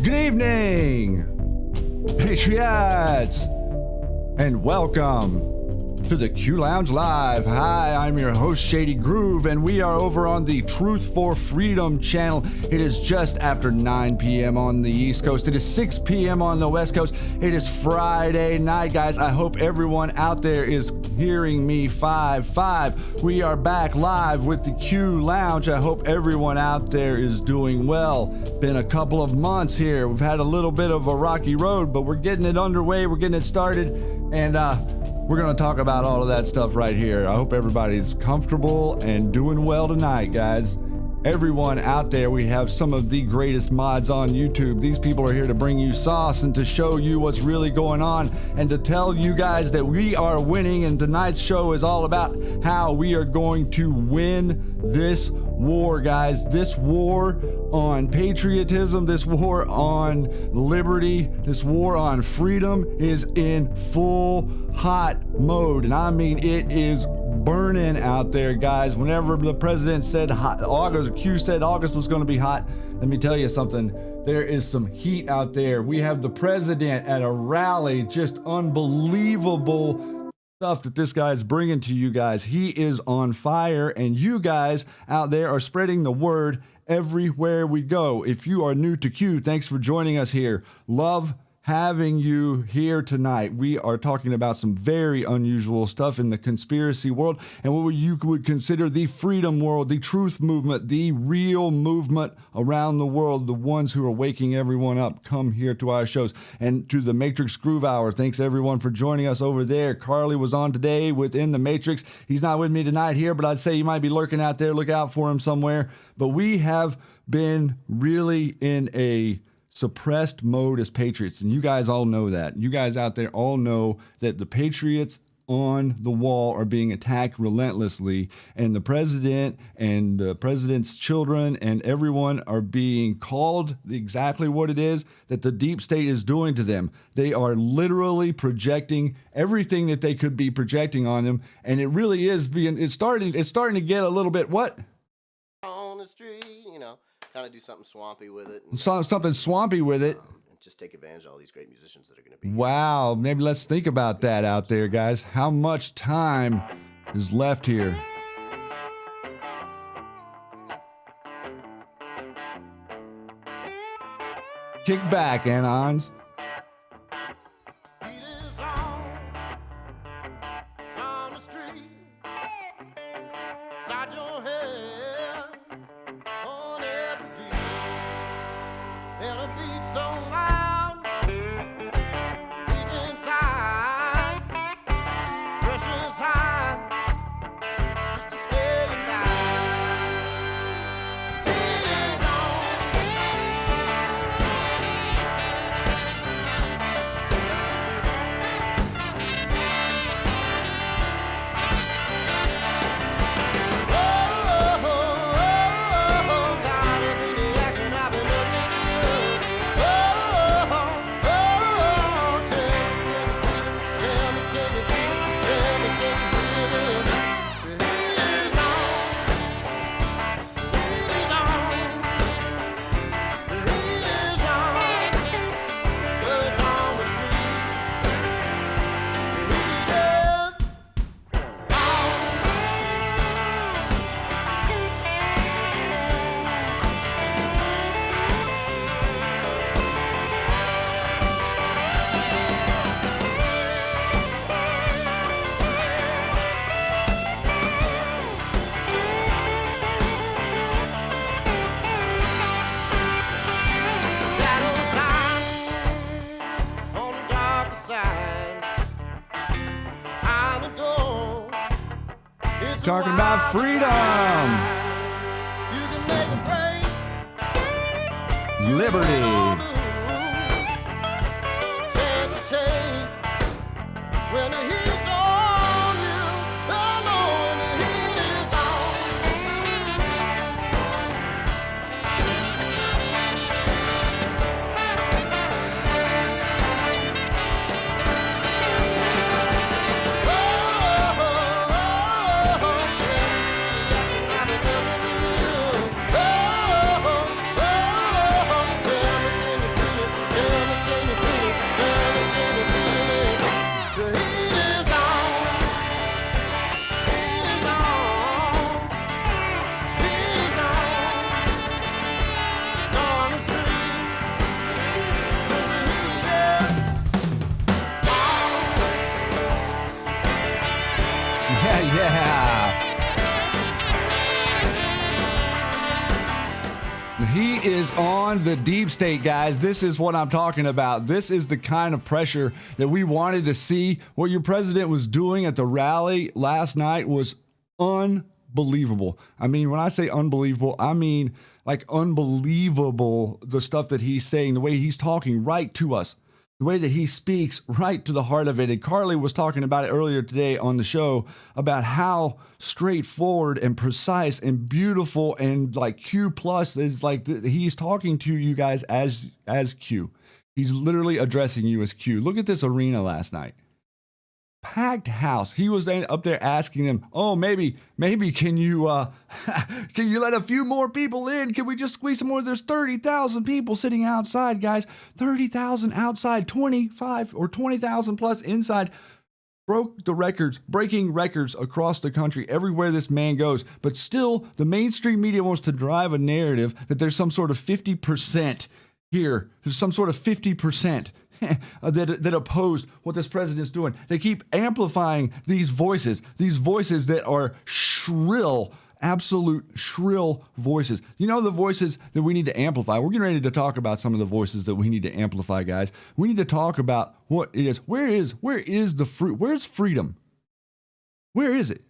Good evening, Patriots, and welcome to the Q Lounge Live. Hi, I'm your host, Shady Groove, and we are over on the Truth for Freedom channel. It is just after 9 p.m. on the East Coast. It is 6 p.m. on the West Coast. It is Friday night, guys. I hope everyone out there is hearing me 5-5. We are back live with the Q Lounge. I hope everyone out there is doing well. Been a couple of months here. We've had a little bit of a rocky road, but we're getting it underway. We're getting it started, and we're going to talk about all of that stuff right here. I hope everybody's comfortable and doing well tonight, guys. Everyone out there, we have some of the greatest mods on YouTube. These people are here to bring you sauce and to show you what's really going on and to tell you guys that we are winning. And tonight's show is all about how we are going to win this war, guys. This war on patriotism, this war on liberty, this war on freedom is in full hot mode. And I mean, it is burning out there, guys. Whenever the president said Q said August was going to be hot, let me tell you something. There is some heat out there. We have the president at a rally, just unbelievable stuff that this guy is bringing to you guys. He is on fire, and you guys out there are spreading the word everywhere we go. If you are new to Q, thanks for joining us here. Love having you here tonight. We are talking about some very unusual stuff in the conspiracy world and what you would consider the freedom world, the truth movement, the real movement around the world, the ones who are waking everyone up. Come here to our shows and to the Matrix Groove Hour. Thanks everyone for joining us over there. Carly was on today within the Matrix. He's not with me tonight here, but I'd say he might be lurking out there. Look out for him somewhere. But we have been really in a suppressed mode as Patriots, and you guys all know that. You guys out there all know that the Patriots on the wall are being attacked relentlessly, and the president and the president's children and everyone are being called exactly what it is that the deep state is doing to them. They are literally projecting everything that they could be projecting on them, and it really is it's starting to get a little bit what? On the street, kind of do something swampy with it. Something swampy with it. And just take advantage of all these great musicians that are going to be. Wow, maybe let's think about that out there, guys. How much time is left here? Kick back, Anons. Talking about freedom, liberty. He is on the deep state, guys. This is what I'm talking about. This is the kind of pressure that we wanted to see. What your president was doing at the rally last night was unbelievable. I mean, when I say unbelievable, I mean like unbelievable, the stuff that he's saying, the way he's talking right to us. The way that he speaks right to the heart of it. And Carly was talking about it earlier today on the show about how straightforward and precise and beautiful and like Q plus is like he's talking to you guys as Q. He's literally addressing you as Q. Look at this arena last night. Packed house. He was up there asking them, "Oh, maybe can you let a few more people in? Can we just squeeze some more? There's 30,000 people sitting outside, guys. 30,000 outside, 25 or 20,000 plus inside." Broke the records, breaking records across the country, everywhere this man goes. But still, the mainstream media wants to drive a narrative that there's some sort of 50% here. There's some sort of 50%. that oppose what this president is doing. They keep amplifying these voices that are shrill, absolute shrill voices. You know, the voices that we need to amplify. We're getting ready to talk about some of the voices that we need to amplify, guys. We need to talk about what it is. Where is the fruit? Where's freedom? Where is it?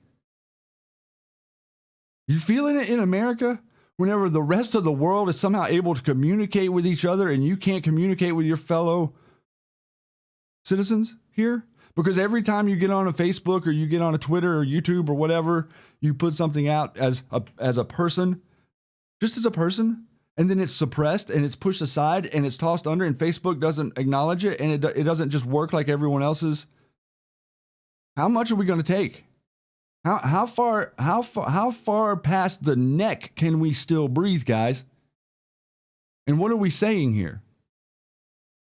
You feeling it in America? Whenever the rest of the world is somehow able to communicate with each other and you can't communicate with your fellow citizens here? Because every time you get on a Facebook or you get on a Twitter or YouTube or whatever, you put something out as a person, just as a person, and then it's suppressed and it's pushed aside and it's tossed under and Facebook doesn't acknowledge it and it doesn't just work like everyone else's. How much are we going to take? How far past the neck can we still breathe, guys? And what are we saying here?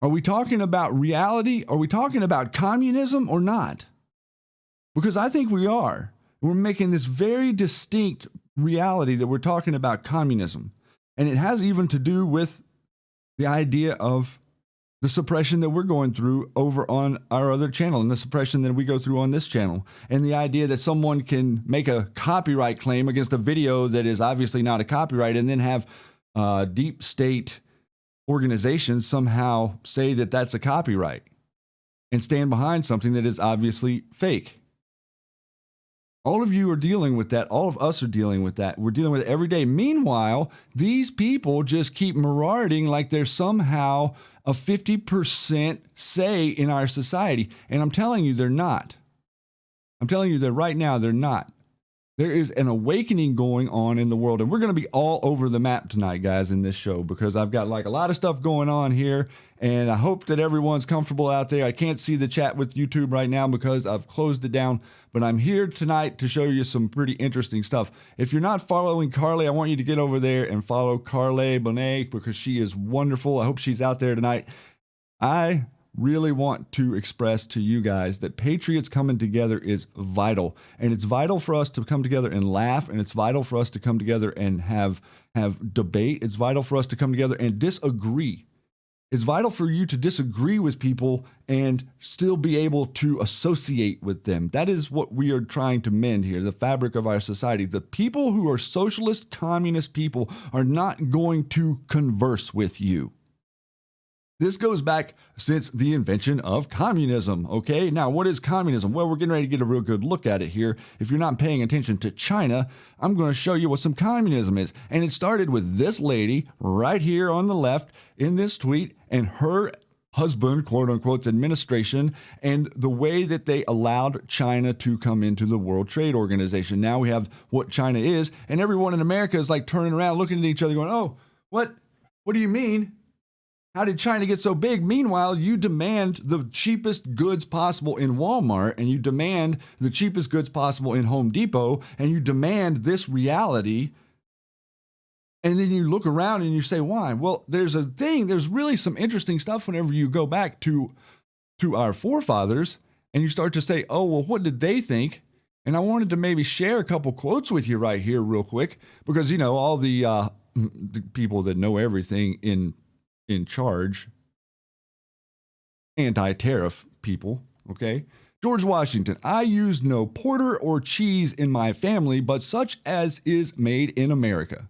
Are we talking about reality? Are we talking about communism or not? Because I think we are. We're making this very distinct reality that we're talking about communism. And it has even to do with the idea of the suppression that we're going through over on our other channel and the suppression that we go through on this channel. And the idea that someone can make a copyright claim against a video that is obviously not a copyright and then have deep state organizations somehow say that that's a copyright and stand behind something that is obviously fake. All of you are dealing with that. All of us are dealing with that. We're dealing with it every day. Meanwhile, these people just keep marauding like they're somehow a 50% say in our society. And I'm telling you, they're not. I'm telling you that right now, they're not. There is an awakening going on in the world. And we're going to be all over the map tonight, guys, in this show, because I've got like a lot of stuff going on here. And I hope that everyone's comfortable out there. I can't see the chat with YouTube right now because I've closed it down. But I'm here tonight to show you some pretty interesting stuff. If you're not following Carly, I want you to get over there and follow Carly Bonet because she is wonderful. I hope she's out there tonight. I really want to express to you guys that Patriots coming together is vital. And it's vital for us to come together and laugh. And it's vital for us to come together and have debate. It's vital for us to come together and disagree. It's vital for you to disagree with people and still be able to associate with them. That is what we are trying to mend here, the fabric of our society. The people who are socialist, communist people are not going to converse with you. This goes back since the invention of communism, okay? Now, what is communism? Well, we're getting ready to get a real good look at it here. If you're not paying attention to China, I'm going to show you what some communism is. And it started with this lady right here on the left in this tweet and her husband, quote unquote, administration, and the way that they allowed China to come into the World Trade Organization. Now we have what China is, and everyone in America is like turning around, looking at each other going, oh, what do you mean? How did China get so big? Meanwhile, you demand the cheapest goods possible in Walmart, and you demand the cheapest goods possible in Home Depot, and you demand this reality. And then you look around and you say, why? Well, there's really some interesting stuff whenever you go back to our forefathers and you start to say, oh, well, what did they think? And I wanted to maybe share a couple quotes with you right here real quick, because, you know, all the people that know everything in charge, anti-tariff people, okay? George Washington, I use no porter or cheese in my family, but such as is made in America.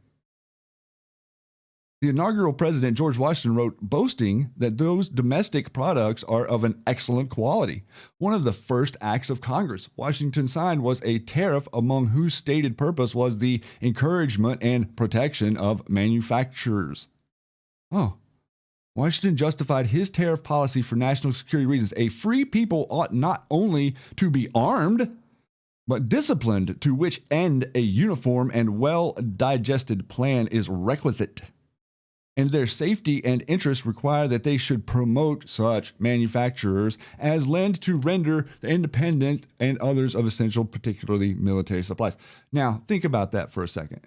The inaugural president, George Washington, wrote, boasting that those domestic products are of an excellent quality. One of the first acts of Congress Washington signed was a tariff among whose stated purpose was the encouragement and protection of manufacturers. Oh. Washington justified his tariff policy for national security reasons. A free people ought not only to be armed, but disciplined, to which end a uniform and well-digested plan is requisite. And their safety and interest require that they should promote such manufacturers as lend to render the independent and others of essential, particularly military supplies. Now, think about that for a second.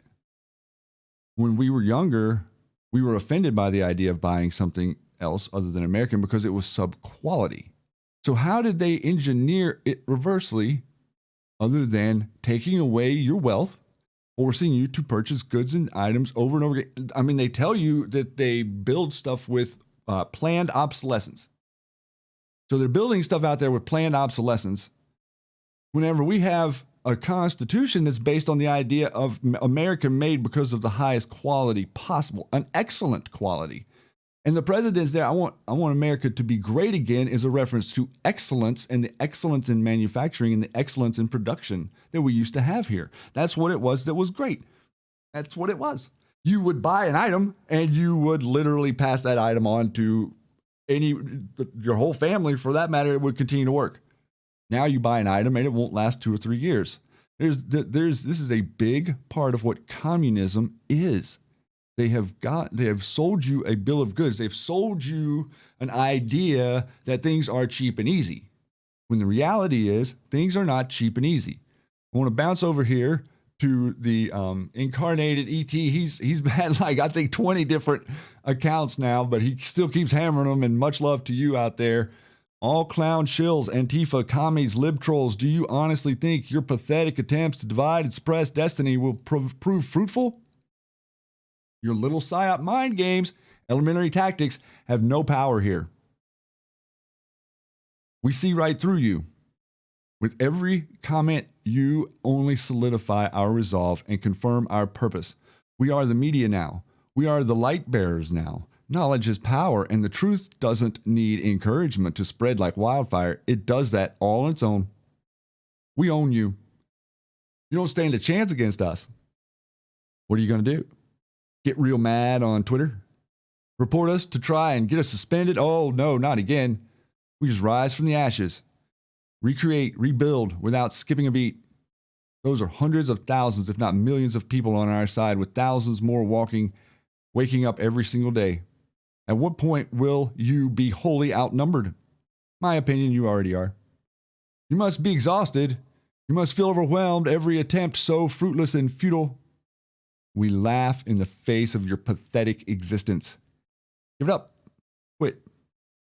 When we were younger, we were offended by the idea of buying something else other than American because it was sub-quality. So how did they engineer it reversely other than taking away your wealth, forcing you to purchase goods and items over and over again? I mean, they tell you that they build stuff with planned obsolescence. So they're building stuff out there with planned obsolescence. Whenever we have a constitution that's based on the idea of America made because of the highest quality possible, an excellent quality. And the president's there, I want America to be great again is a reference to excellence and the excellence in manufacturing and the excellence in production that we used to have here. That's what it was that was great. That's what it was. You would buy an item and you would literally pass that item on to your whole family, for that matter. It would continue to work. Now you buy an item and it won't last 2 or 3 years. This is a big part of what communism is. They have sold you a bill of goods. They've sold you an idea that things are cheap and easy, when the reality is things are not cheap and easy. I want to bounce over here to the incarnated ET. He's had like, I think, 20 different accounts now, but he still keeps hammering them, and much love to you out there. All clown shills, Antifa, commies, lib trolls, do you honestly think your pathetic attempts to divide and suppress destiny will prove fruitful? Your little psyop mind games, elementary tactics, have no power here. We see right through you. With every comment, you only solidify our resolve and confirm our purpose. We are the media now. We are the light bearers now. Knowledge is power, and the truth doesn't need encouragement to spread like wildfire. It does that all on its own. We own you. You don't stand a chance against us. What are you going to do? Get real mad on Twitter? Report us to try and get us suspended? Oh, no, not again. We just rise from the ashes. Recreate, rebuild without skipping a beat. Those are hundreds of thousands, if not millions of people on our side, with thousands more waking up every single day. At what point will you be wholly outnumbered? My opinion, you already are. You must be exhausted. You must feel overwhelmed, every attempt so fruitless and futile. We laugh in the face of your pathetic existence. Give it up. Quit.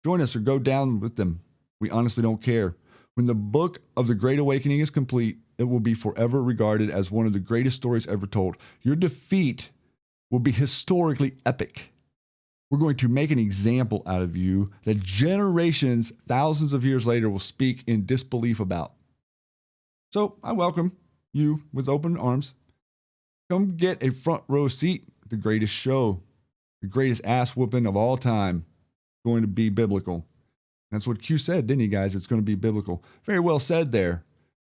Join us or go down with them. We honestly don't care. When the book of the Great Awakening is complete, it will be forever regarded as one of the greatest stories ever told. Your defeat will be historically epic. We're going to make an example out of you that generations, thousands of years later, will speak in disbelief about. So I welcome you with open arms. Come get a front row seat. The greatest show, the greatest ass whooping of all time, going to be biblical. That's what Q said, didn't he, guys? It's going to be biblical. Very well said there.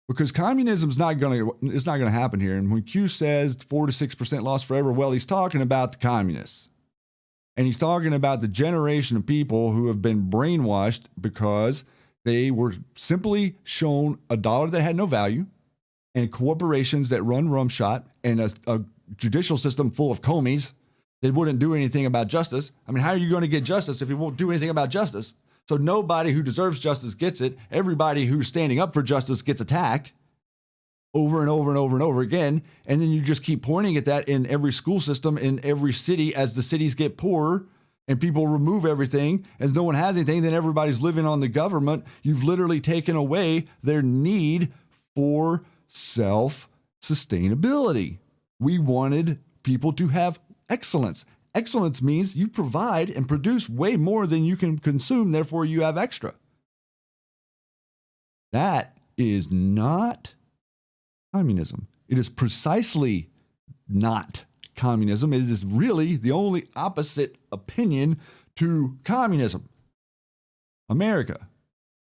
Because communism's not going to happen here. And when Q says 4 to 6% lost forever, well, he's talking about the communists. And he's talking about the generation of people who have been brainwashed because they were simply shown a dollar that had no value, and corporations that run rumshot, and a judicial system full of commies that wouldn't do anything about justice. I mean, how are you going to get justice if you won't do anything about justice? So nobody who deserves justice gets it. Everybody who's standing up for justice gets attacked over and over and over and over again. And then you just keep pointing at that in every school system, in every city, as the cities get poorer and people remove everything, as no one has anything, then everybody's living on the government. You've literally taken away their need for self-sustainability. We wanted people to have excellence. Excellence means you provide and produce way more than you can consume, therefore you have extra. That is not communism. It is precisely not communism. It is really the only opposite opinion to communism. America.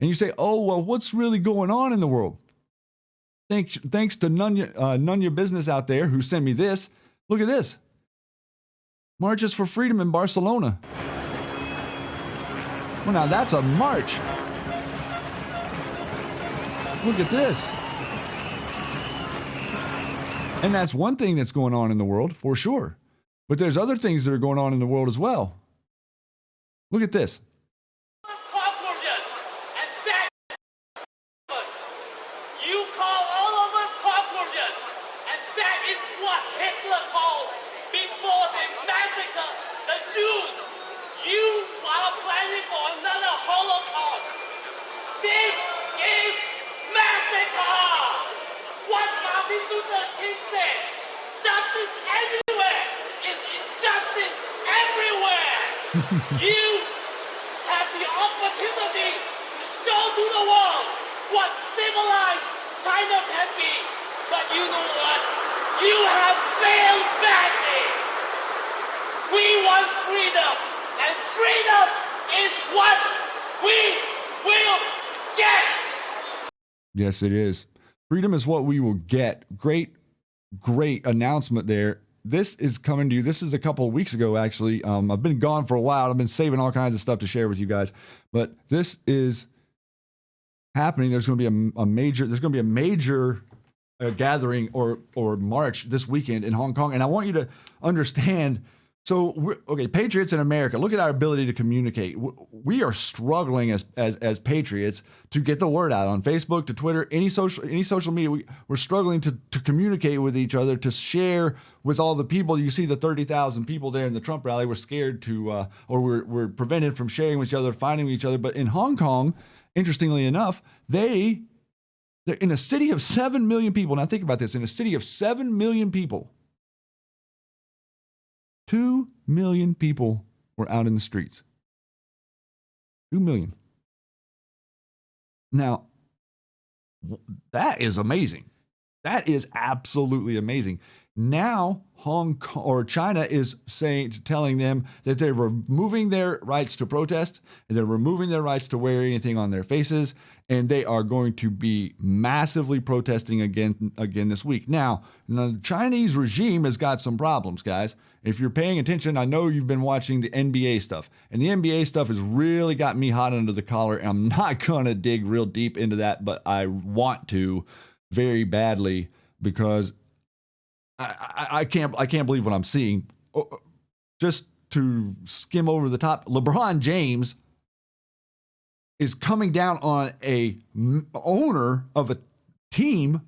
And you say, oh, well, what's really going on in the world? Thanks to none your business out there who sent me this. Look at this. Marches for Freedom in Barcelona. Well, now that's a march. Look at this. And that's one thing that's going on in the world, for sure. But there's other things that are going on in the world as well. Look at this. Cockroaches, and that you call all of us cockroaches, and that is what Hitler called before they massacre the Jews. You are planning for another Holocaust. This is massacre. What Martin Luther King said, justice everywhere is injustice everywhere. You have the opportunity to show to the world what civilized China can be. But you know what? You have failed badly. We want freedom, and freedom is what we will get. Yes, it is. Freedom is what we will get. Great announcement there. This is coming to you. This is a couple of weeks ago, actually. I've been gone for a while. I've been saving all kinds of stuff to share with you guys, but this is happening. There's going to be a major gathering or march this weekend in Hong Kong, and I want you to understand. So, Patriots in America, look at our ability to communicate. We are struggling as Patriots to get the word out on Facebook, to Twitter, any social media. We're struggling to communicate with each other, to share with all the people. You see the 30,000 people there in the Trump rally. We're scared to, or we're prevented from sharing with each other, finding each other. But in Hong Kong, interestingly enough, they're in a city of 7 million people. Now think about this, in a city of 7 million people, 2 million people were out in the streets. 2 million. Now, that is amazing. That is absolutely amazing. Now, Hong Kong or China is telling them that they're removing their rights to protest, and they're removing their rights to wear anything on their faces, and they are going to be massively protesting again this week. Now, the Chinese regime has got some problems, guys. If you're paying attention, I know you've been watching the NBA stuff, and the NBA stuff has really got me hot under the collar, and I'm not going to dig real deep into that, but I want to very badly because I can't believe what I'm seeing. Just to skim over the top, LeBron James is coming down on a owner of a team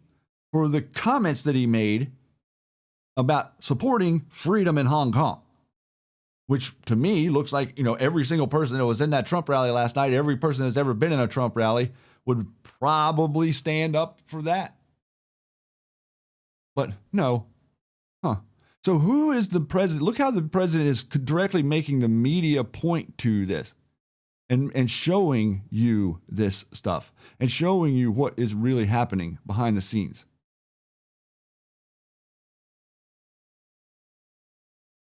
for the comments that he made about supporting freedom in Hong Kong, which to me looks like, every single person that was in that Trump rally last night, every person that's ever been in a Trump rally would probably stand up for that. But no. So who is the president? Look how the president is directly making the media point to this and showing you this stuff and showing you what is really happening behind the scenes.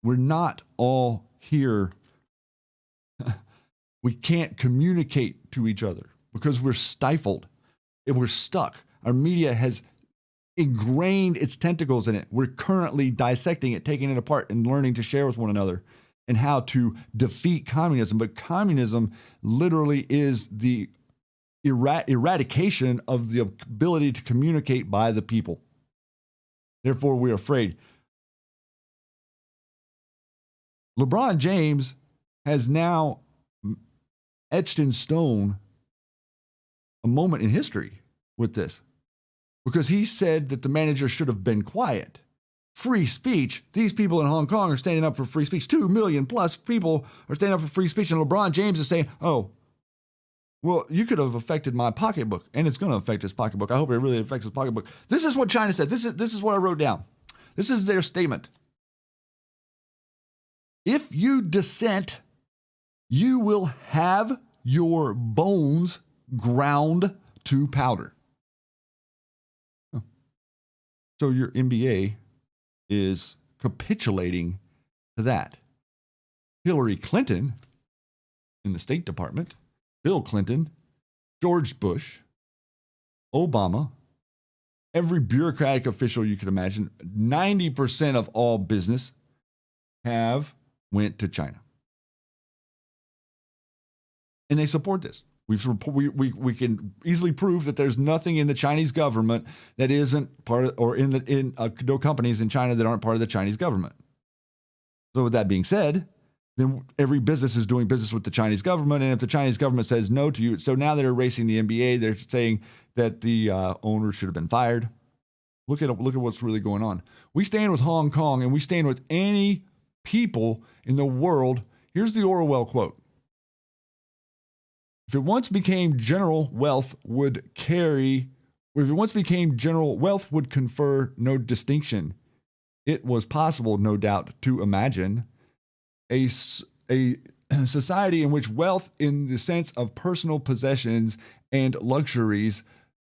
We're not all here. We can't communicate to each other because we're stifled. We're stuck. Our media has ingrained its tentacles in it. We're currently dissecting it, taking it apart, and learning to share with one another and how to defeat communism. But communism literally is the eradication of the ability to communicate by the people. Therefore, we're afraid. LeBron James has now etched in stone a moment in history with this, because he said that the manager should have been quiet. Free speech. These people in Hong Kong are standing up for free speech. 2 million plus people are standing up for free speech. And LeBron James is saying, oh, well, you could have affected my pocketbook. And it's going to affect his pocketbook. I hope it really affects his pocketbook. This is what China said. This is what I wrote down. This is their statement. If you dissent, you will have your bones ground to powder. So your NBA is capitulating to that. Hillary Clinton in the State Department, Bill Clinton, George Bush, Obama, every bureaucratic official you could imagine, 90% of all business went to China. And they support this. We can easily prove that there's nothing in the Chinese government that isn't part of, or no companies in China that aren't part of the Chinese government. So with that being said, then every business is doing business with the Chinese government, and if the Chinese government says no to you, so now they're erasing the NBA. They're saying that the owner should have been fired. Look at what's really going on. We stand with Hong Kong, and we stand with any people in the world. Here's the Orwell quote. If it once became general, wealth would confer no distinction. It was possible, no doubt, to imagine a society in which wealth in the sense of personal possessions and luxuries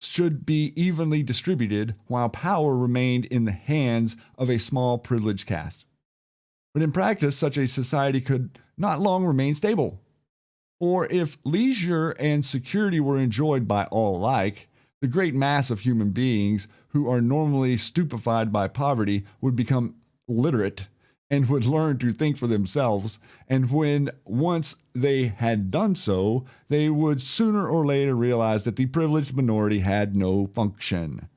should be evenly distributed while power remained in the hands of a small privileged caste. But in practice, such a society could not long remain stable. For if leisure and security were enjoyed by all alike, the great mass of human beings who are normally stupefied by poverty would become literate and would learn to think for themselves. And when once they had done so, they would sooner or later realize that the privileged minority had no function,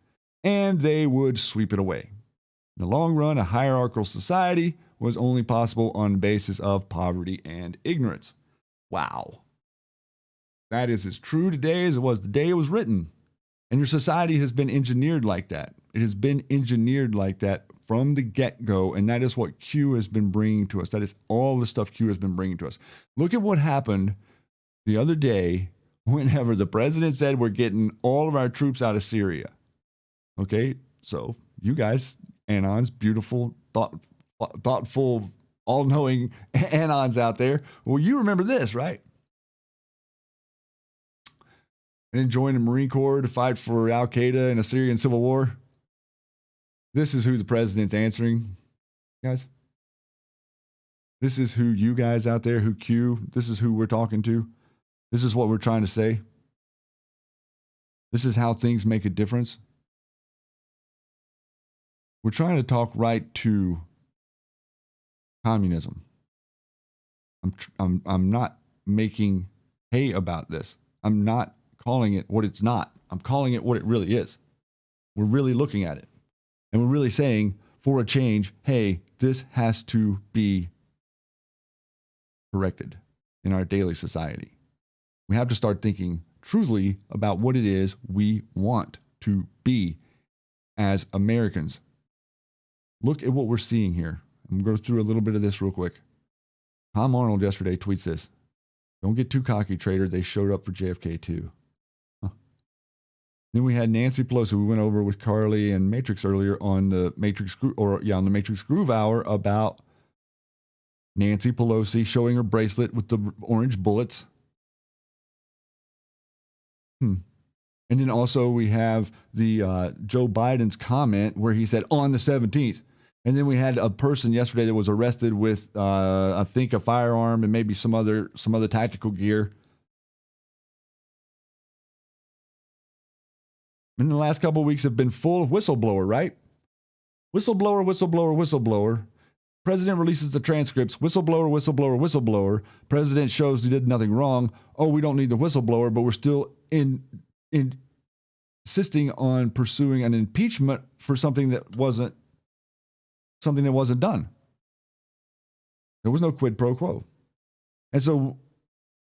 and they would sweep it away. In the long run, a hierarchical society was only possible on the basis of poverty and ignorance. Wow. That is as true today as it was the day it was written. And your society has been engineered like that. It has been engineered like that from the get-go, and that is what Q has been bringing to us. That is all the stuff Q has been bringing to us. Look at what happened the other day whenever the president said we're getting all of our troops out of Syria. Okay, so you guys, Anons, beautiful, thoughtful, all-knowing Anons out there, well, you remember this, right? And then join the Marine Corps to fight for Al-Qaeda in a Syrian civil war. This is who the president's answering, guys. This is who you guys out there, who Q, this is who we're talking to. This is what we're trying to say. This is how things make a difference. We're trying to talk right to communism. I'm not making hay about this. I'm not calling it what it's not. I'm calling it what it really is. We're really looking at it. And we're really saying, for a change, hey, this has to be corrected in our daily society. We have to start thinking truly about what it is we want to be as Americans. Look at what we're seeing here. I'm going to go through a little bit of this real quick. Tom Arnold yesterday tweets this. Don't get too cocky, traitor. They showed up for JFK too. Then we had Nancy Pelosi. We went over with Carly and Matrix earlier on the Matrix on the Matrix Groove Hour about Nancy Pelosi showing her bracelet with the orange bullets. And then also we have the Joe Biden's comment where he said on the 17th. And then we had a person yesterday that was arrested with, I think, a firearm and maybe some other tactical gear. And the last couple of weeks have been full of whistleblower, right? Whistleblower, whistleblower, whistleblower. President releases the transcripts. Whistleblower, whistleblower, whistleblower. President shows he did nothing wrong. Oh, we don't need the whistleblower, but we're still insisting on pursuing an impeachment for something that wasn't done. There was no quid pro quo. And so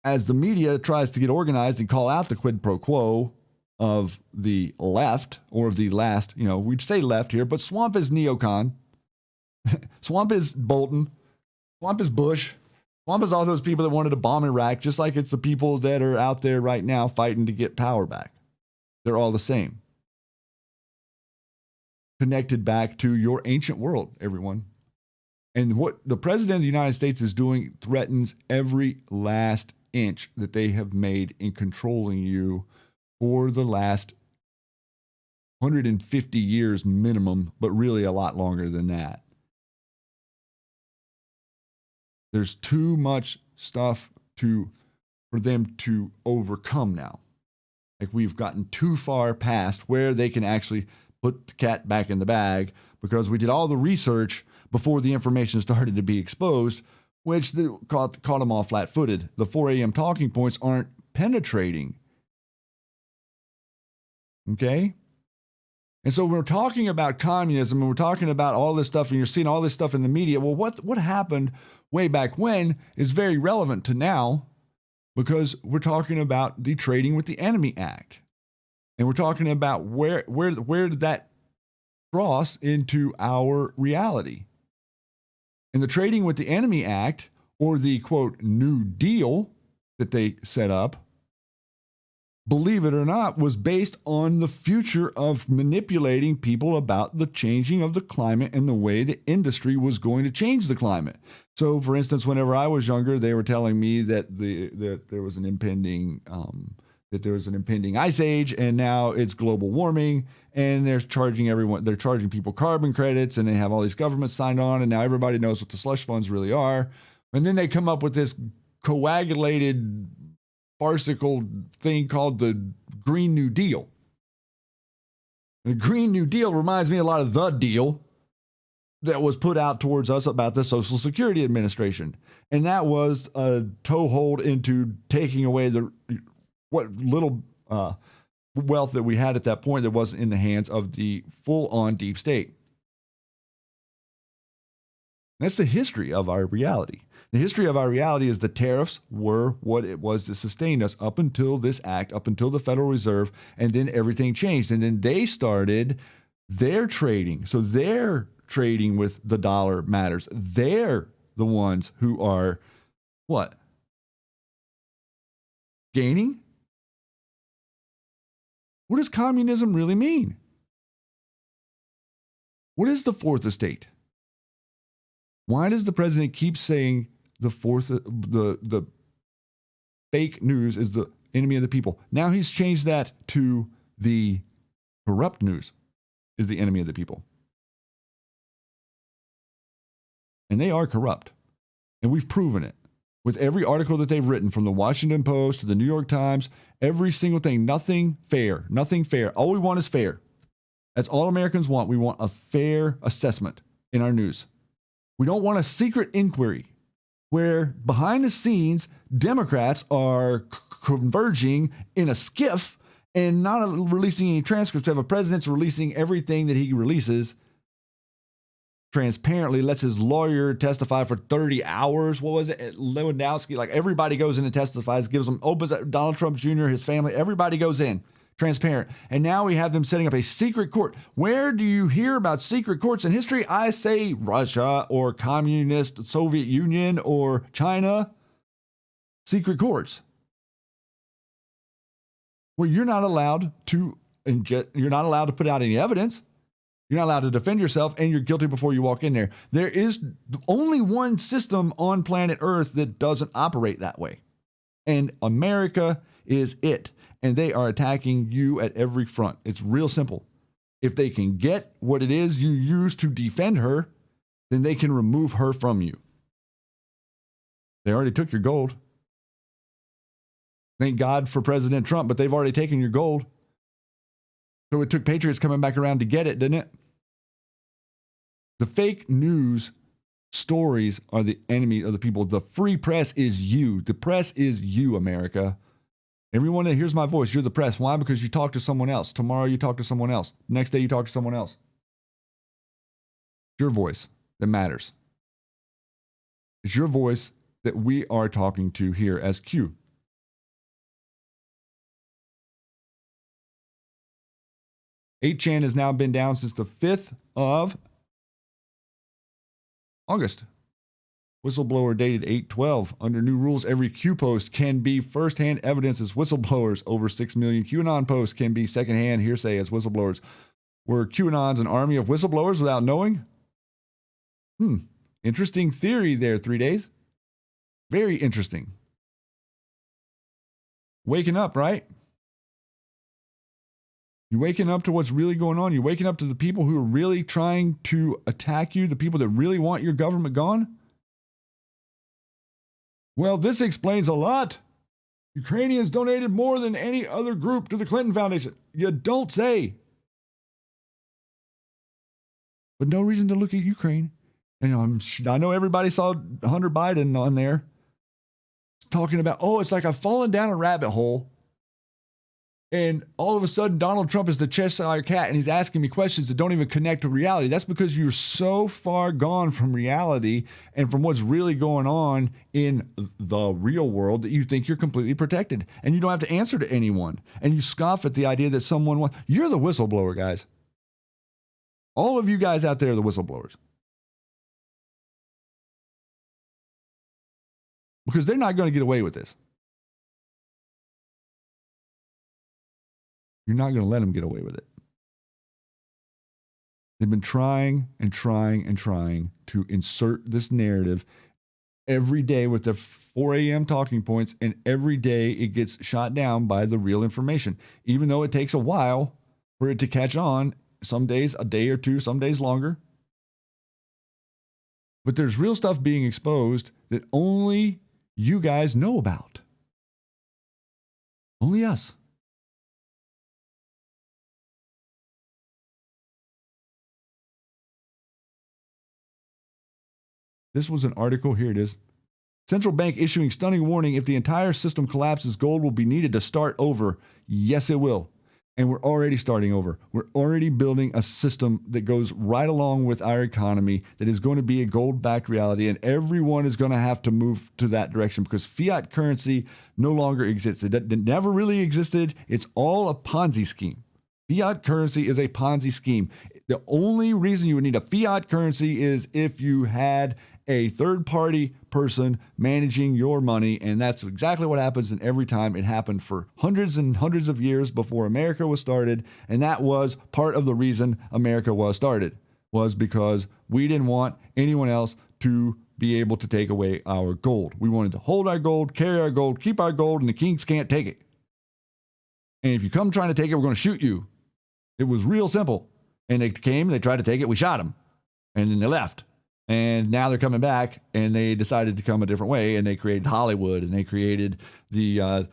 as the media tries to get organized and call out the quid pro quo of the left, or of the last, we'd say left here, but Swamp is neocon. Swamp is Bolton. Swamp is Bush. Swamp is all those people that wanted to bomb Iraq, just like it's the people that are out there right now fighting to get power back. They're all the same. Connected back to your ancient world, everyone. And what the president of the United States is doing threatens every last inch that they have made in controlling you for the last 150 years minimum, but really a lot longer than that. There's too much stuff for them to overcome now. Like, we've gotten too far past where they can actually put the cat back in the bag, because we did all the research before the information started to be exposed, which caught them all flat-footed. The 4 a.m. talking points aren't penetrating. Okay? And so we're talking about communism, and we're talking about all this stuff, and you're seeing all this stuff in the media. Well, what happened way back when is very relevant to now, because we're talking about the Trading with the Enemy Act. And we're talking about where did that cross into our reality. And the Trading with the Enemy Act, or the, quote, New Deal that they set up, believe it or not, was based on the future of manipulating people about the changing of the climate and the way the industry was going to change the climate. So, for instance, whenever I was younger, they were telling me that there was an impending ice age, and now it's global warming, and they're charging people carbon credits, and they have all these governments signed on, and now everybody knows what the slush funds really are. And then they come up with this coagulated farcical thing called the Green New Deal. The Green New Deal reminds me a lot of the deal that was put out towards us about the Social Security Administration. And that was a toehold into taking away what little wealth that we had at that point that wasn't in the hands of the full-on deep state. That's the history of our reality. The history of our reality is the tariffs were what it was that sustained us up until this act, up until the Federal Reserve, and then everything changed. And then they started their trading. So their trading with the dollar matters. They're the ones who are what? Gaining? What does communism really mean? What is the fourth estate? Why does the president keep saying the fake news is the enemy of the people? Now he's changed that to the corrupt news is the enemy of the people. And they are corrupt. And we've proven it with every article that they've written, from the Washington Post to the New York Times, every single thing. Nothing fair. Nothing fair. All we want is fair. That's all Americans want. We want a fair assessment in our news. We don't want a secret inquiry where behind the scenes, Democrats are converging in a skiff and not releasing any transcripts. We have a president releasing everything that he releases transparently, lets his lawyer testify for 30 hours. What was it? Lewandowski, like everybody goes in and testifies, opens up Donald Trump Jr., his family, everybody goes in. Transparent. And now we have them setting up a secret court. Where do you hear about secret courts in history? I say Russia or communist Soviet Union or China. Secret courts. Where you're not allowed to put out any evidence. You're not allowed to defend yourself, and you're guilty before you walk in there. There is only one system on planet Earth that doesn't operate that way. And America is it. And they are attacking you at every front. It's real simple. If they can get what it is you use to defend her, then they can remove her from you. They already took your gold. Thank God for President Trump, but they've already taken your gold. So it took Patriots coming back around to get it, didn't it? The fake news stories are the enemy of the people. The free press is you. The press is you, America. Everyone that hears my voice, you're the press. Why? Because you talk to someone else. Tomorrow you talk to someone else. Next day you talk to someone else. It's your voice that matters. It's your voice that we are talking to here as Q. Chan has now been down since the 5th of August. Whistleblower dated 8/12. Under new rules, every Q post can be first-hand evidence as whistleblowers. Over 6 million QAnon posts can be second-hand hearsay as whistleblowers. Were QAnons an army of whistleblowers without knowing? Interesting theory there, 3 days. Very interesting. Waking up, right? You're waking up to what's really going on. You're waking up to the people who are really trying to attack you, the people that really want your government gone. Well, this explains a lot. Ukrainians donated more than any other group to the Clinton Foundation. You don't say. But no reason to look at Ukraine. And I know everybody saw Hunter Biden on there talking about, it's like I've fallen down a rabbit hole. And all of a sudden, Donald Trump is the Cheshire Cat, and he's asking me questions that don't even connect to reality. That's because you're so far gone from reality and from what's really going on in the real world that you think you're completely protected. And you don't have to answer to anyone. And you scoff at the idea that you're the whistleblower, guys. All of you guys out there are the whistleblowers. Because they're not going to get away with this. You're not going to let them get away with it. They've been trying and trying and trying to insert this narrative every day with their 4 a.m. talking points, and every day it gets shot down by the real information, even though it takes a while for it to catch on. Some days, a day or two, some days longer. But there's real stuff being exposed that only you guys know about. Only us. This was an article. Here it is. Central bank issuing stunning warning. If the entire system collapses, gold will be needed to start over. Yes, it will. And we're already starting over. We're already building a system that goes right along with our economy that is going to be a gold-backed reality, and everyone is going to have to move to that direction because fiat currency no longer exists. It never really existed. It's all a Ponzi scheme. Fiat currency is a Ponzi scheme. The only reason you would need a fiat currency is if you had a third-party person managing your money, and that's exactly what happens. And every time it happened for hundreds and hundreds of years before America was started, and that was part of the reason America was started, was because we didn't want anyone else to be able to take away our gold. We wanted to hold our gold, carry our gold, keep our gold, and the kings can't take it. And if you come trying to take it, we're going to shoot you. It was real simple. And they came, they tried to take it, we shot them, and then they left. And now they're coming back, and they decided to come a different way, and they created Hollywood, and they created the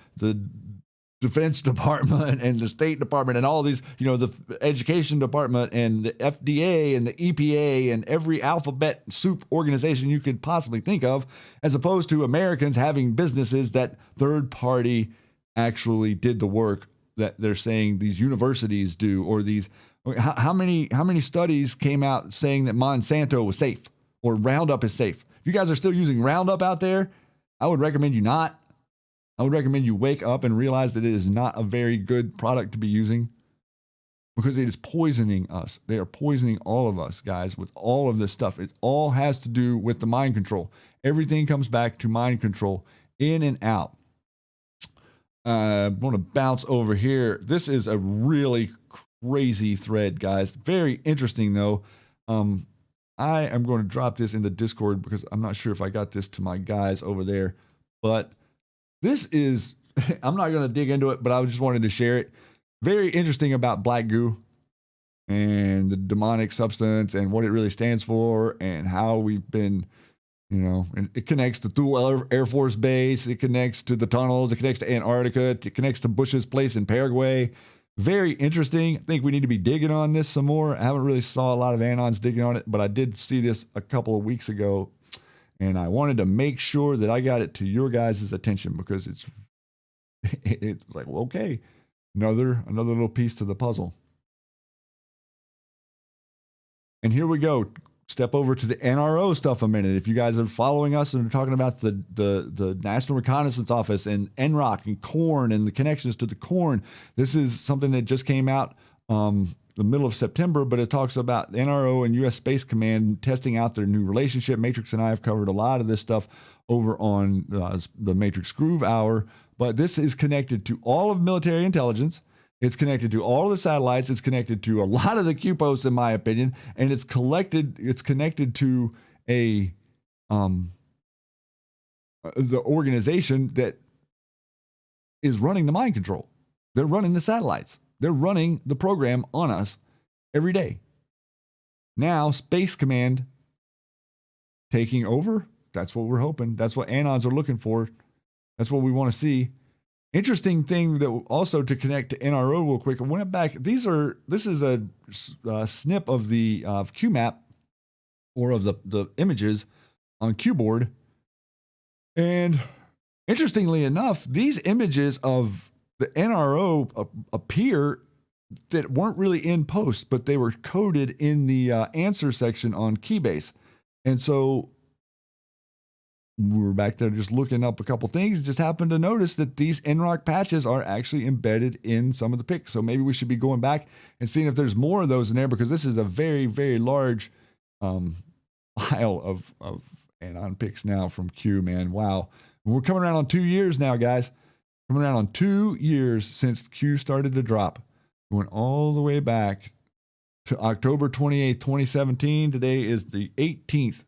Defense Department and the State Department and all these, the Education Department and the FDA and the EPA and every alphabet soup organization you could possibly think of, as opposed to Americans having businesses that third party actually did the work that they're saying these universities do, or these. How many studies came out saying that Monsanto was safe? Or Roundup is safe. If you guys are still using Roundup out there, I would recommend you not. I would recommend you wake up and realize that it is not a very good product to be using because it is poisoning us. They are poisoning all of us, guys, with all of this stuff. It all has to do with the mind control. Everything comes back to mind control, in and out. I want to bounce over here. This is a really crazy thread, guys. Very interesting, though. I am going to drop this in the Discord because I'm not sure if I got this to my guys over there. But this is, I'm not going to dig into it, but I just wanted to share it. Very interesting about black goo and the demonic substance and what it really stands for and how we've been, and it connects to Thule Air Force Base. It connects to the tunnels. It connects to Antarctica. It connects to Bush's place in Paraguay. Very interesting. I think we need to be digging on this some more. I haven't really saw a lot of Anons digging on it, but I did see this a couple of weeks ago, and I wanted to make sure that I got it to your guys' attention because it's like, well, okay, another little piece to the puzzle. And here we go. Step over to the NRO stuff a minute. If you guys are following us and are talking about the National Reconnaissance Office and NROC and CORN and the connections to the CORN, this is something that just came out the middle of September, but it talks about NRO and U.S. Space Command testing out their new relationship. Matrix and I have covered a lot of this stuff over on the Matrix Groove Hour, but this is connected to all of military intelligence. It's connected to all of the satellites. It's connected to a lot of the Q posts, in my opinion, and it's connected to the organization that is running the mind control. They're running the satellites. They're running the program on us every day. Now, Space Command taking over. That's what we're hoping. That's what Anons are looking for. That's what we want to see. Interesting thing that also to connect to NRO real quick. I went back. This is a snip of the QMAP or of the images on QBoard. And interestingly enough, these images of the NRO appear that weren't really in post, but they were coded in the answer section on Keybase. And so we were back there just looking up a couple things, just happened to notice that these NROC patches are actually embedded in some of the pics. So maybe we should be going back and seeing if there's more of those in there, because this is a very, very large pile of Anon pics now from Q, man. Wow. We're coming around on 2 years now, guys. Coming around on 2 years since Q started to drop. going all the way back to October 28th, 2017. Today is the 18th.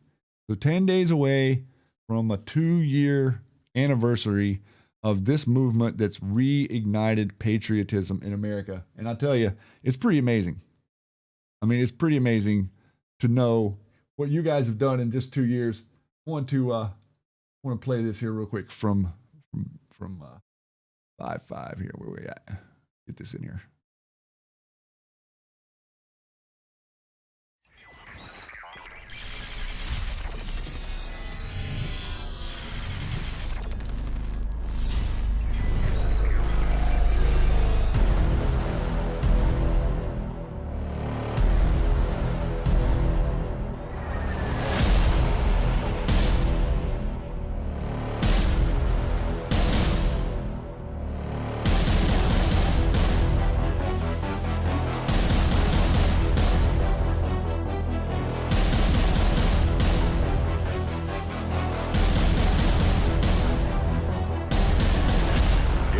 So 10 days away from a 2-year anniversary of this movement that's reignited patriotism in America. And I tell you, it's pretty amazing. I mean, it's pretty amazing to know what you guys have done in just 2 years. I want to play this here real quick from 5-5 here. Where we at? Get this in here.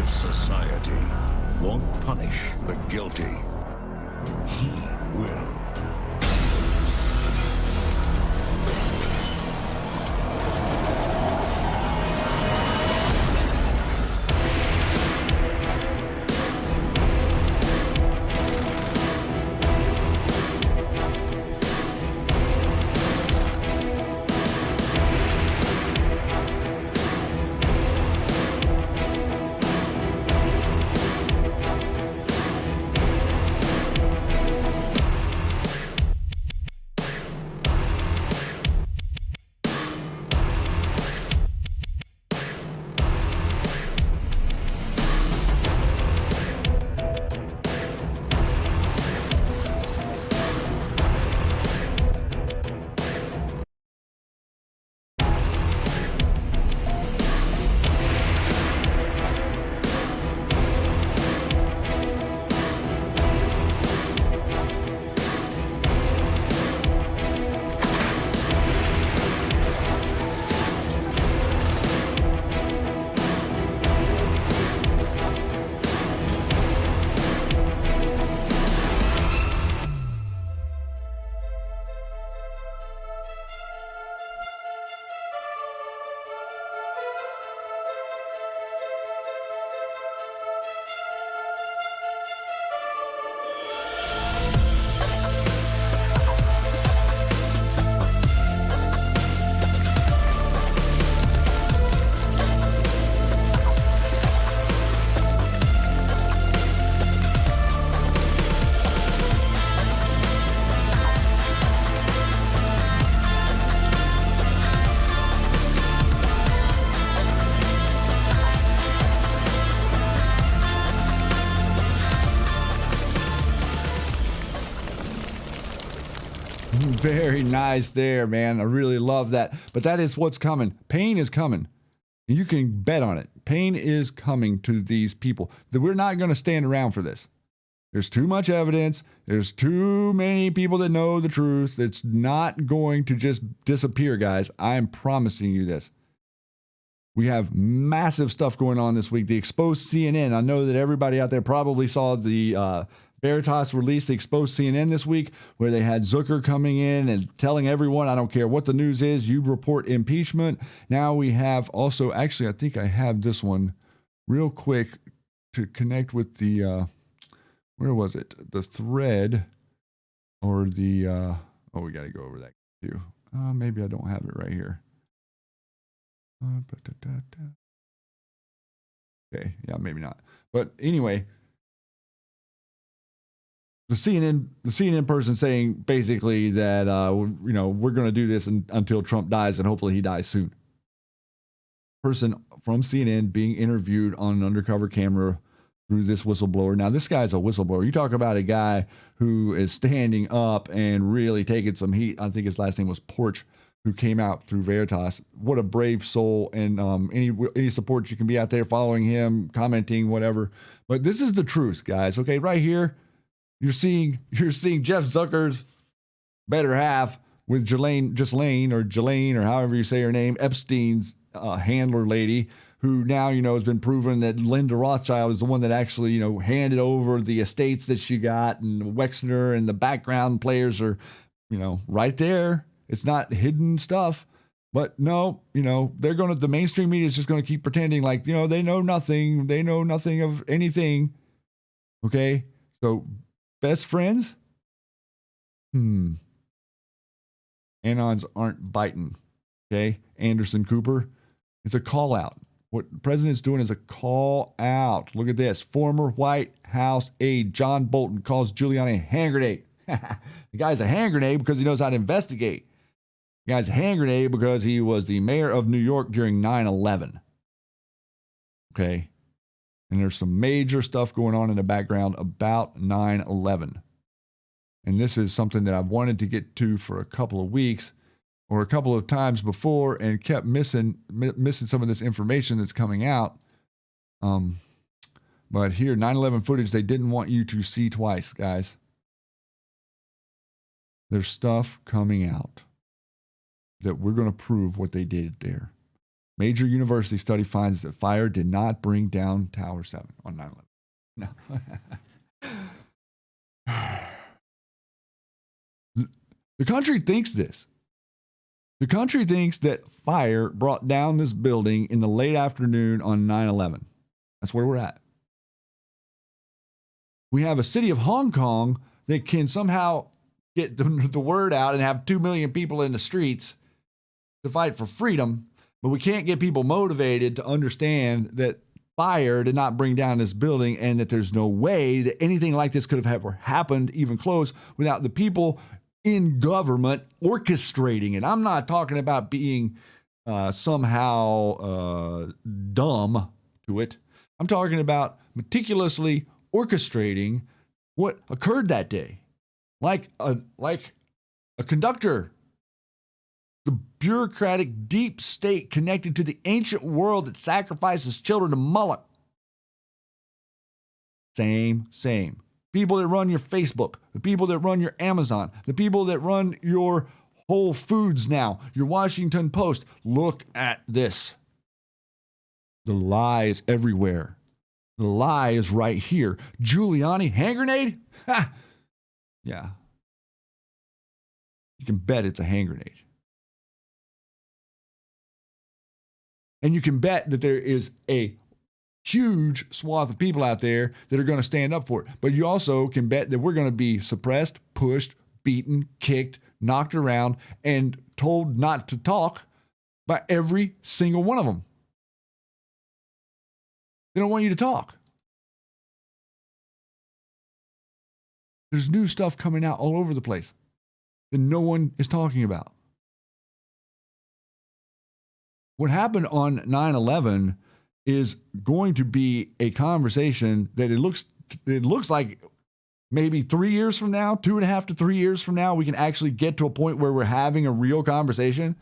Society won't punish the guilty. He will. Very nice there, man. I really love that. But that is what's coming. Pain is coming. And you can bet on it. Pain is coming to these people. We're not going to stand around for this. There's too much evidence. There's too many people that know the truth. It's not going to just disappear, guys. I am promising you this. We have massive stuff going on this week. The exposed CNN. I know that everybody out there probably saw the Veritas released the exposed CNN this week, where they had Zucker coming in and telling everyone, I don't care what the news is, you report impeachment. Now we have also, actually, I think I have this one real quick to connect with the, where was it? The thread or the, oh, we got to go over that too. Maybe I don't have it right here. Okay, yeah, maybe not. But anyway, the CNN person saying basically that we're going to do this until Trump dies, and hopefully he dies soon. Person from CNN being interviewed on an undercover camera through this whistleblower. Now, this guy's a whistleblower. You talk about a guy who is standing up and really taking some heat. I think his last name was Porch, who came out through Veritas. What a brave soul, and any support you can be out there following him, commenting, whatever. But this is the truth, guys. Okay, right here, you're seeing Jeff Zucker's better half with Ghislaine or however you say her name, Epstein's handler lady, who now, has been proven that Linda Rothschild is the one that actually, handed over the estates that she got, and Wexner and the background players are, right there. It's not hidden stuff. But no, the mainstream media is just going to keep pretending like, they know nothing. They know nothing of anything. Okay. So best friends? Anons aren't biting. Okay. Anderson Cooper. It's a call out. What the president's doing is a call out. Look at this. Former White House aide John Bolton calls Giuliani a hand grenade. The guy's a hand grenade because he knows how to investigate. The guy's a hand grenade because he was the mayor of New York during 9/11. Okay. And there's some major stuff going on in the background about 9/11. And this is something that I've wanted to get to for a couple of weeks or a couple of times before and kept missing some of this information that's coming out. But here, 9/11 footage they didn't want you to see twice, guys. There's stuff coming out that we're going to prove what they did there. Major university study finds that fire did not bring down Tower 7 on 9/11. No. The country thinks this. The country thinks that fire brought down this building in the late afternoon on 9/11. That's where we're at. We have a city of Hong Kong that can somehow get the word out and have 2 million people in the streets to fight for freedom, but we can't get people motivated to understand that fire did not bring down this building and that there's no way that anything like this could have ever happened, even close, without the people in government orchestrating it. I'm not talking about being somehow dumb to it. I'm talking about meticulously orchestrating what occurred that day, like a conductor. The bureaucratic deep state connected to the ancient world that sacrifices children to Moloch. Same. People that run your Facebook, the people that run your Amazon, the people that run your Whole Foods now, your Washington Post. Look at this. The lie is everywhere. The lie is right here. Giuliani, hand grenade? Ha! Yeah. You can bet it's a hand grenade. And you can bet that there is a huge swath of people out there that are going to stand up for it. But you also can bet that we're going to be suppressed, pushed, beaten, kicked, knocked around, and told not to talk by every single one of them. They don't want you to talk. There's new stuff coming out all over the place that no one is talking about. What happened on 9/11 is going to be a conversation that it looks like maybe 3 years from now, 2.5 to 3 years from now, we can actually get to a point where we're having a real conversation.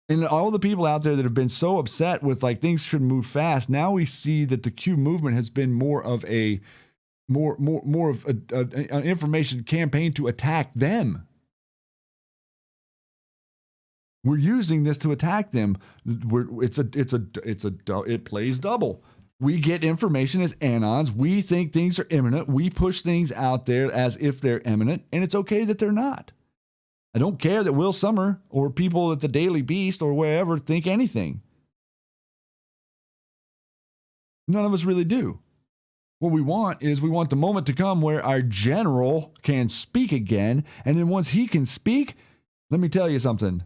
And all the people out there that have been so upset with like things should move fast, now we see that the Q movement has been more of an information campaign to attack them. We're using this to attack them. It plays double. We get information as anons. We think things are imminent. We push things out there as if they're imminent, and it's okay that they're not. I don't care that Will Summer or people at the Daily Beast or wherever think anything. None of us really do. What we want the moment to come where our general can speak again, and then once he can speak, let me tell you something.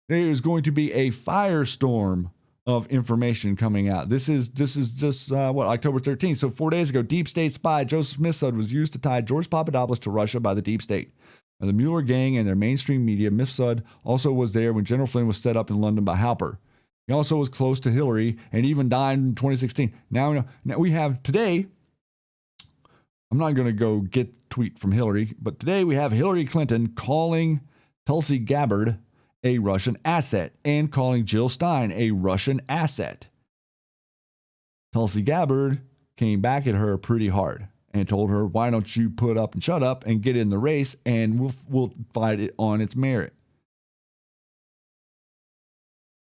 There is going to be a firestorm of information coming out. This is just October 13th. So 4 days ago, deep state spy Joseph Mifsud was used to tie George Papadopoulos to Russia by the deep state. Now, the Mueller gang and their mainstream media. Mifsud also was there when General Flynn was set up in London by Halper. He also was close to Hillary and even died in 2016. Now we have today. I'm not going to go get the tweet from Hillary, but today we have Hillary Clinton calling Tulsi Gabbard a Russian asset and calling Jill Stein a Russian asset. Tulsi Gabbard came back at her pretty hard and told her, why don't you put up and shut up and get in the race and we'll fight it on its merit.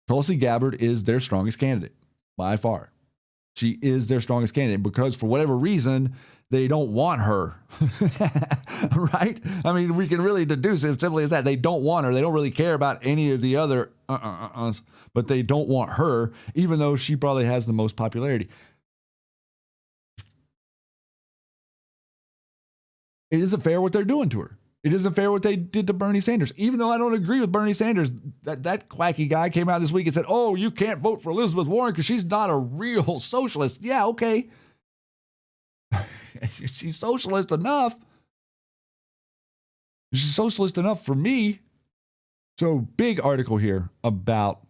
Tulsi Gabbard is their strongest candidate by far. She is their strongest candidate because for whatever reason, they don't want her, right? I mean, we can really deduce it simply as that. They don't want her. They don't really care about any of the other but they don't want her, even though she probably has the most popularity. It isn't fair what they're doing to her. It isn't fair what they did to Bernie Sanders. Even though I don't agree with Bernie Sanders, that quacky guy came out this week and said, oh, you can't vote for Elizabeth Warren because she's not a real socialist. Yeah, okay. She's socialist enough. She's socialist enough for me. So big article here about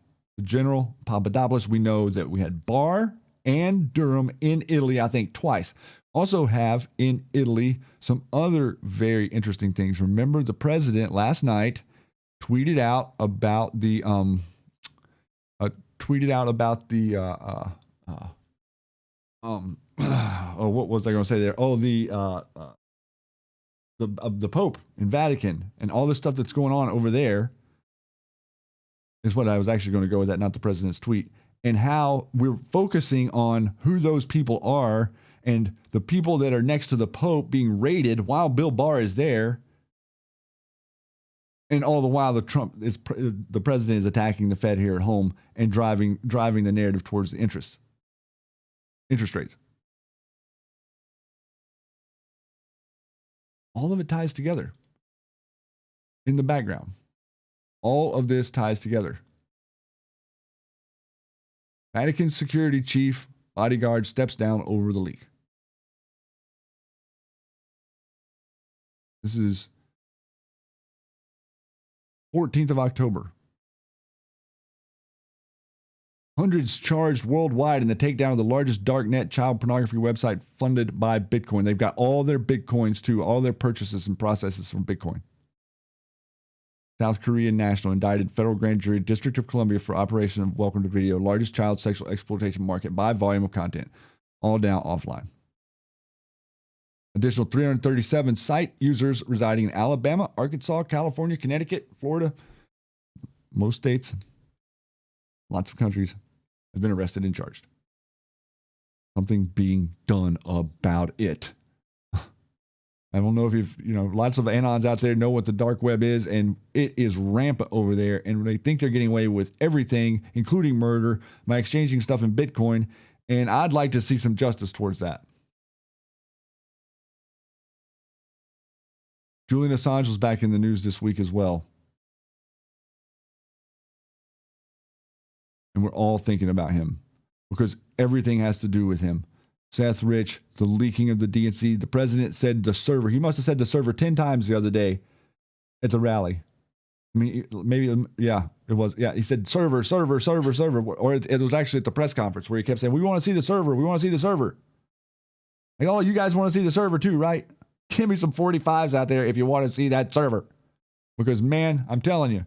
General Papadopoulos. We know that we had Barr and Durham in Italy, I think twice. Also have in Italy some other very interesting things. Remember, the president last night tweeted out about the oh, what was I going to say there? Oh, the Pope in Vatican and all the stuff that's going on over there is what I was actually going to go with, that, not the president's tweet, and how we're focusing on who those people are and the people that are next to the Pope being raided while Bill Barr is there. And all the while, the president is attacking the Fed here at home and driving the narrative towards the interest rates. All of it ties together in the background. All of this ties together. Vatican security chief bodyguard steps down over the leak. This is 14th of October. Hundreds charged worldwide in the takedown of the largest darknet child pornography website funded by Bitcoin. They've got all their Bitcoins too, all their purchases and processes from Bitcoin. South Korean national indicted federal grand jury, District of Columbia for operation of Welcome to Video, largest child sexual exploitation market by volume of content. All down offline. Additional 337 site users residing in Alabama, Arkansas, California, Connecticut, Florida, most states, lots of countries, have been arrested and charged. Something being done about it. I don't know if lots of anons out there know what the dark web is, and it is rampant over there, and they think they're getting away with everything, including murder, by exchanging stuff in Bitcoin, and I'd like to see some justice towards that. Julian Assange was back in the news this week as well. And we're all thinking about him because everything has to do with him. Seth Rich, the leaking of the DNC. The president said the server. He must have said the server 10 times the other day at the rally. I mean, maybe, yeah, it was. Yeah, he said server, server, server, server. Or it was actually at the press conference where he kept saying, we want to see the server. We want to see the server. Like, oh, you guys want to see the server too, right? Give me some 45s out there if you want to see that server. Because, man, I'm telling you,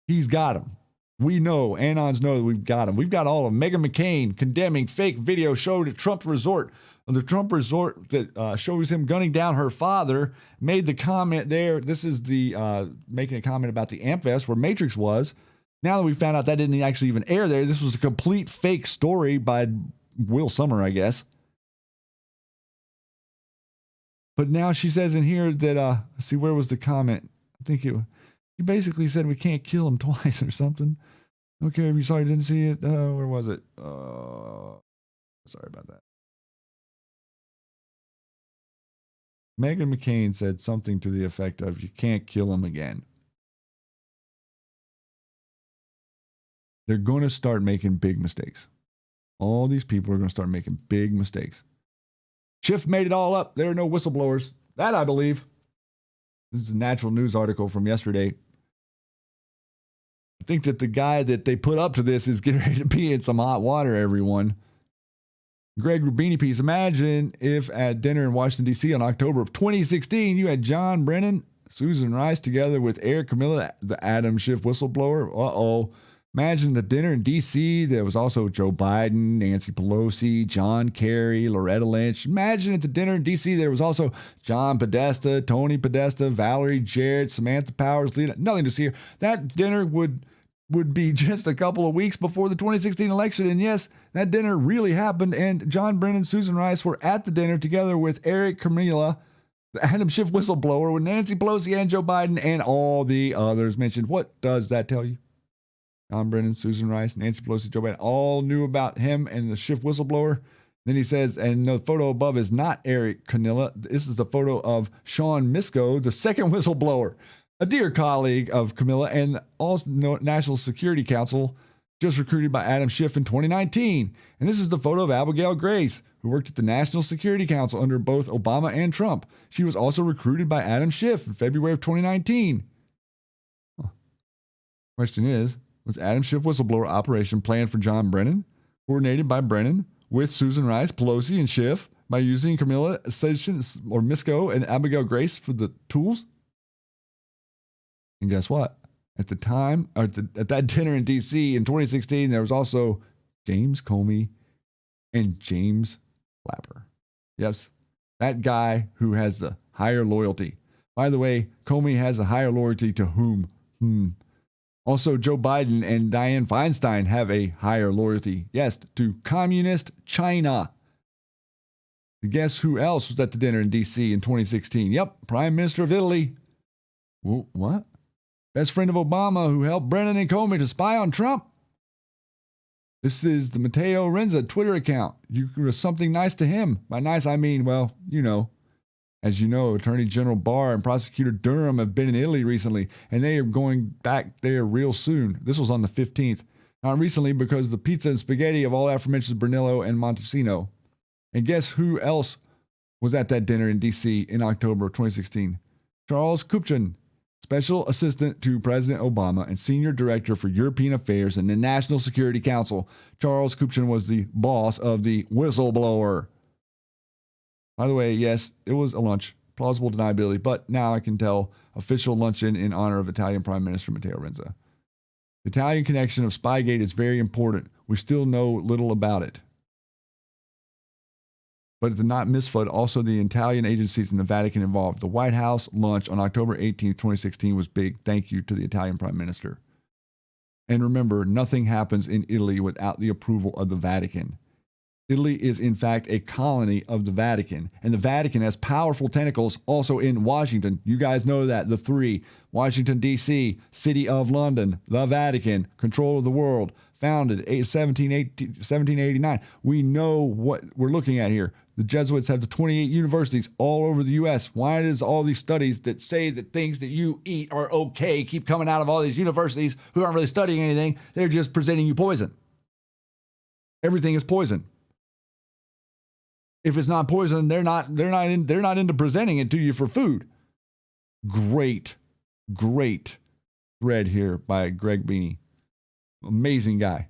he's got them. We know, Anons know that we've got them. We've got all of them. Meghan McCain condemning fake video showed at Trump resort. The Trump resort that shows him gunning down her father made the comment there. This is the making a comment about the Ampfest where Matrix was. Now that we found out that didn't actually even air there, this was a complete fake story by Will Summer, I guess. But now she says in here that, see, where was the comment? I think he basically said we can't kill him twice or something. Okay, if you sorry didn't see it. Where was it? Sorry about that. Meghan McCain said something to the effect of, you can't kill him again. They're going to start making big mistakes. All these people are going to start making big mistakes. Schiff made it all up. There are no whistleblowers. That I believe. This is a Natural News article from yesterday. I think that the guy that they put up to this is getting ready to be in some hot water, everyone. Greg Rubini piece. Imagine if at dinner in Washington, D.C. in October of 2016, you had John Brennan, Susan Rice together with Eric Camilla, the Adam Schiff whistleblower. Uh-oh. Imagine the dinner in D.C. There was also Joe Biden, Nancy Pelosi, John Kerry, Loretta Lynch. Imagine at the dinner in D.C. there was also John Podesta, Tony Podesta, Valerie Jarrett, Samantha Powers. Nothing to see here. That dinner would would be just a couple of weeks before the 2016 election. And yes, that dinner really happened. And John Brennan, Susan Rice were at the dinner together with Eric Camilla, the Adam Schiff whistleblower, with Nancy Pelosi and Joe Biden and all the others mentioned. What does that tell you? John Brennan, Susan Rice, Nancy Pelosi, Joe Biden all knew about him and the Schiff whistleblower. Then he says, and the photo above is not Eric Canilla. This is the photo of Sean Misko, the second whistleblower, a dear colleague of Camilla and also National Security Council, just recruited by Adam Schiff in 2019. And this is the photo of Abigail Grace, who worked at the National Security Council under both Obama and Trump. She was also recruited by Adam Schiff in February of 2019. Question is, was Adam Schiff whistleblower operation planned for John Brennan, coordinated by Brennan, with Susan Rice, Pelosi, and Schiff by using Camilla Sessions or Misko and Abigail Grace for the tools? And guess what? At the time, or at that dinner in D.C. in 2016, there was also James Comey and James Clapper. Yes, that guy who has the higher loyalty. By the way, Comey has a higher loyalty to whom? Also, Joe Biden and Dianne Feinstein have a higher loyalty. Yes, to communist China. Guess who else was at the dinner in D.C. in 2016? Yep, Prime Minister of Italy. Well, what? Best friend of Obama who helped Brennan and Comey to spy on Trump. This is the Matteo Renzi Twitter account. You were something nice to him. By nice, I mean, well, you know. As you know, Attorney General Barr and Prosecutor Durham have been in Italy recently, and they are going back there real soon. This was on the 15th. Not recently because the pizza and spaghetti of all aforementioned Brunello and Montesino. And guess who else was at that dinner in D.C. in October of 2016? Charles Kupchan, Special Assistant to President Obama and Senior Director for European Affairs in the National Security Council. Charles Kupchan was the boss of the whistleblower. By the way, yes, it was a lunch, plausible deniability, but now I can tell official luncheon in honor of Italian Prime Minister Matteo Renzi. The Italian connection of Spygate is very important. We still know little about it. But it did not misflood. Also, the Italian agencies in the Vatican involved. The White House lunch on October 18, 2016 was big. Thank you to the Italian Prime Minister. And remember, nothing happens in Italy without the approval of the Vatican. Italy is, in fact, a colony of the Vatican, and the Vatican has powerful tentacles also in Washington. You guys know that, the three: Washington, D.C., City of London, the Vatican, control of the world, founded 1789. We know what we're looking at here. The Jesuits have the 28 universities all over the U.S. Why does all these studies that say that things that you eat are okay keep coming out of all these universities who aren't really studying anything? They're just presenting you poison. Everything is poison. If it's not poison, they're not into presenting it to you for food. Great thread here by Greg Beanie. Amazing guy.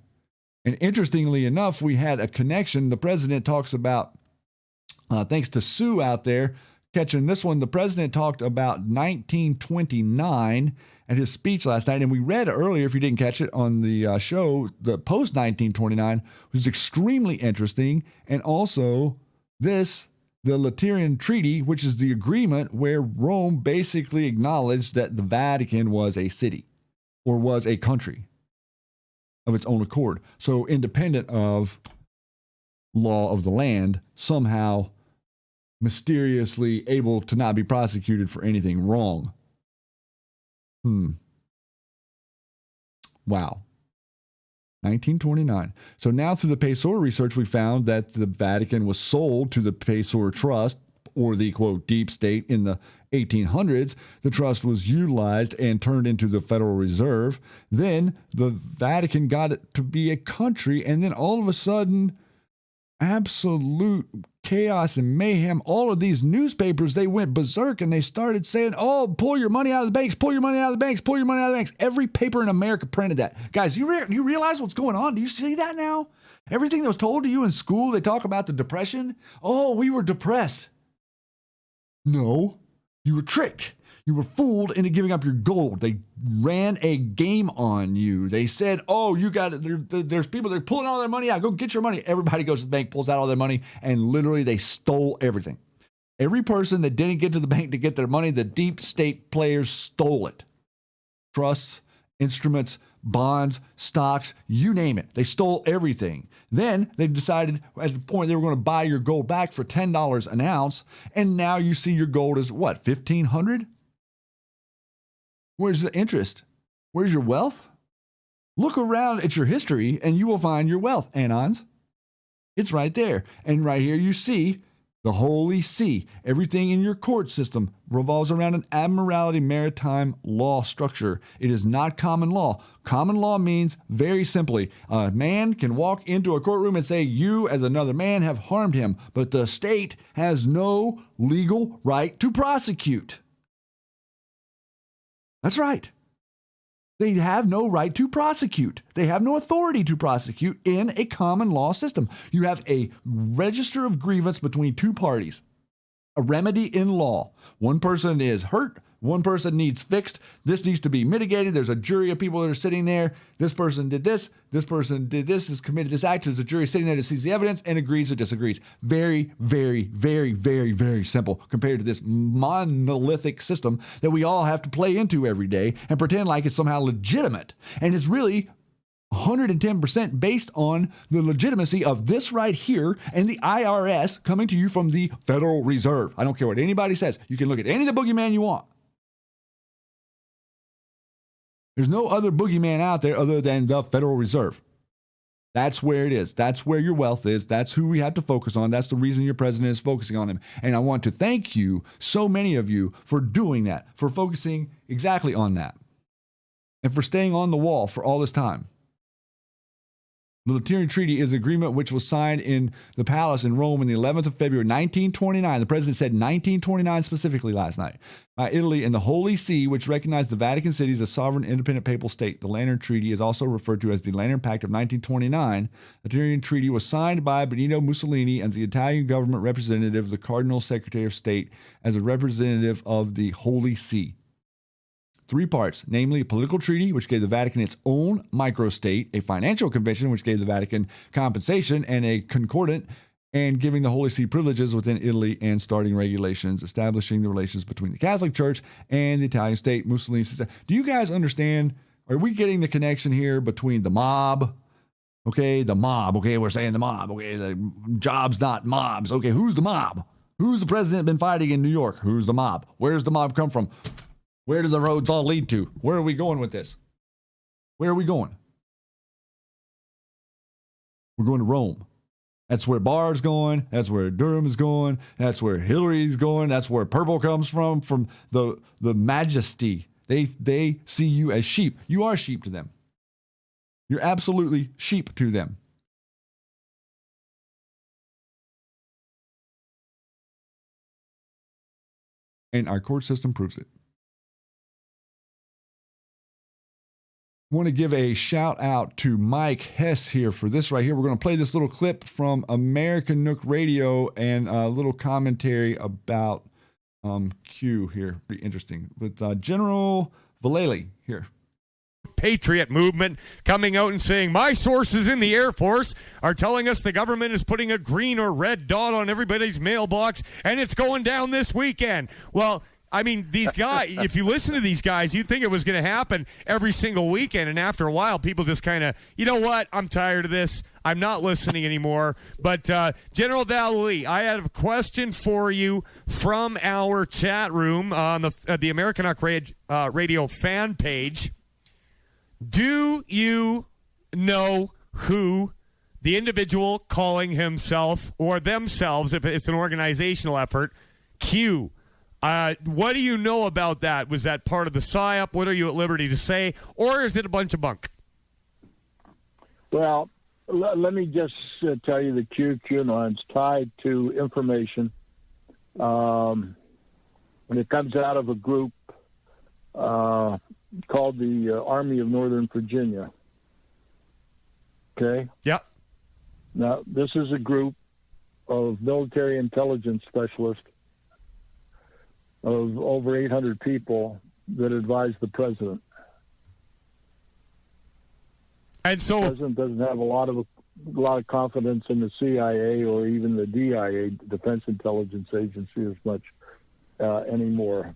And interestingly enough, we had a connection. The president talks about, thanks to Sue out there catching this one, the president talked about 1929 at his speech last night. And we read earlier, if you didn't catch it on the show, the post-1929 was extremely interesting. And also the Lateran Treaty, which is the agreement where Rome basically acknowledged that the Vatican was a city or was a country of its own accord. So independent of law of the land, somehow mysteriously able to not be prosecuted for anything wrong. Wow. 1929. So now through the Pesor research, we found that the Vatican was sold to the Pesor Trust, or the, quote, deep state, in the 1800s. The trust was utilized and turned into the Federal Reserve. Then the Vatican got it to be a country, and then all of a sudden, absolute chaos and mayhem. All of these newspapers, they went berserk and they started saying, oh, pull your money out of the banks, pull your money out of the banks, pull your money out of the banks. Every paper in America printed that. Guys, you realize what's going on? Do you see that now? Everything that was told to you in school, they talk about the Depression. Oh, we were depressed. No, you were tricked. You were fooled into giving up your gold. They ran a game on you. They said, oh, you got it. There's people that are pulling all their money out. Go get your money. Everybody goes to the bank, pulls out all their money, and literally they stole everything. Every person that didn't get to the bank to get their money, the deep state players stole it. Trusts, instruments, bonds, stocks, you name it. They stole everything. Then they decided at the point they were going to buy your gold back for $10 an ounce, and now you see your gold is what, $1,500? Where's the interest? Where's your wealth? Look around at your history and you will find your wealth, Anons. It's right there. And right here you see the Holy See. Everything in your court system revolves around an admiralty maritime law structure. It is not common law. Common law means, very simply, a man can walk into a courtroom and say, you as another man have harmed him, but the state has no legal right to prosecute. That's right. They have no right to prosecute. They have no authority to prosecute in a common law system. You have a register of grievance between two parties, a remedy in law. One person is hurt. One person needs fixed. This needs to be mitigated. There's a jury of people that are sitting there. This person did this. This person did this, has committed this act. There's a jury sitting there that sees the evidence and agrees or disagrees. Very, very, very, very, very simple compared to this monolithic system that we all have to play into every day and pretend like it's somehow legitimate. And it's really 110% based on the legitimacy of this right here and the IRS coming to you from the Federal Reserve. I don't care what anybody says. You can look at any of the boogeyman you want. There's no other boogeyman out there other than the Federal Reserve. That's where it is. That's where your wealth is. That's who we have to focus on. That's the reason your president is focusing on him. And I want to thank you, so many of you, for doing that, for focusing exactly on that, and for staying on the wall for all this time. The Lateran Treaty is an agreement which was signed in the palace in Rome on the 11th of February, 1929. The president said 1929 specifically last night. By Italy and the Holy See, which recognized the Vatican City as a sovereign independent papal state. The Lateran Treaty is also referred to as the Lateran Pact of 1929. The Lateran Treaty was signed by Benito Mussolini and the Italian government representative, the Cardinal Secretary of State, as a representative of the Holy See. 3 parts, namely a political treaty, which gave the Vatican its own microstate, a financial convention, which gave the Vatican compensation, and a concordant, and giving the Holy See privileges within Italy and starting regulations, establishing the relations between the Catholic Church and the Italian state. Mussolini says, do you guys understand? Are we getting the connection here between the mob? Okay, the mob. Okay, we're saying the mob. Okay, the jobs, not mobs. Okay, who's the mob? Who's the president been fighting in New York? Who's the mob? Where's the mob come from? Where do the roads all lead to? Where are we going with this? Where are we going? We're going to Rome. That's where Barr's going. That's where Durham is going. That's where Hillary's going. That's where purple comes from the majesty. They see you as sheep. You are sheep to them. You're absolutely sheep to them. And our court system proves it. I want to give a shout out to Mike Hess here for this right here. We're going to play this little clip from American Nook Radio and a little commentary about Q here. Pretty interesting. With General Vallely here. Patriot movement coming out and saying, my sources in the Air Force are telling us the government is putting a green or red dot on everybody's mailbox and it's going down this weekend. Well, I mean, these guys, if you listen to these guys, you'd think it was going to happen every single weekend. And after a while, people just kind of, you know what? I'm tired of this. I'm not listening anymore. But General Vallely, I have a question for you from our chat room on the American Rock Radio fan page. Do you know who the individual calling himself or themselves, if it's an organizational effort, Q? What do you know about that? Was that part of the PSYOP? What are you at liberty to say? Or is it a bunch of bunk? Well, let me just tell you the QAnon's tied to information. And it comes out of a group called the Army of Northern Virginia. Okay? Yep. Now, this is a group of military intelligence specialists of over 800 people that advise the president. And so the president doesn't have a lot of confidence in the CIA or even the DIA, Defense Intelligence Agency, as much anymore.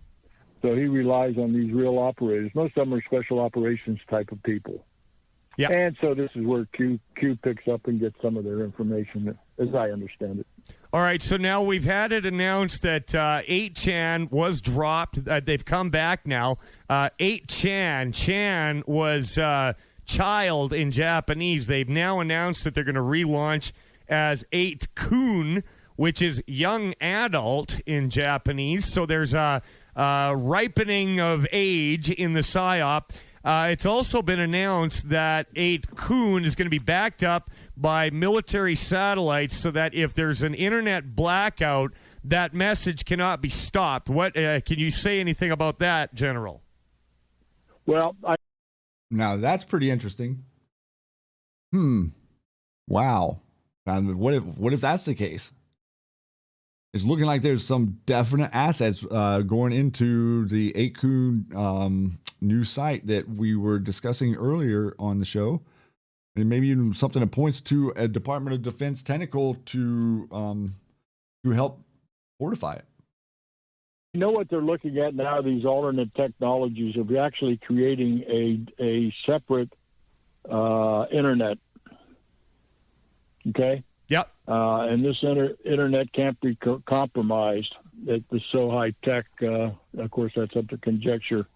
So he relies on these real operators. Most of them are special operations type of people. Yeah. And so this is where Q picks up and gets some of their information, as I understand it. All right, so now we've had it announced that 8chan was dropped. They've come back now. 8chan. Chan was child in Japanese. They've now announced that they're going to relaunch as 8kun, which is young adult in Japanese. So there's a ripening of age in the PSYOP. It's also been announced that 8kun is going to be backed up by military satellites so that if there's an internet blackout, that message cannot be stopped. What can you say anything about that, General? Well, Now, that's pretty interesting. Wow. And what if that's the case? It's looking like there's some definite assets going into the 8kun new site that we were discussing earlier on the show. And maybe even something that points to a Department of Defense tentacle to help fortify it. you know what they're looking at now, these alternate technologies of actually creating a separate internet. Okay? Yep. And this internet can't be compromised. It's so high tech. Of course, that's up to conjecture.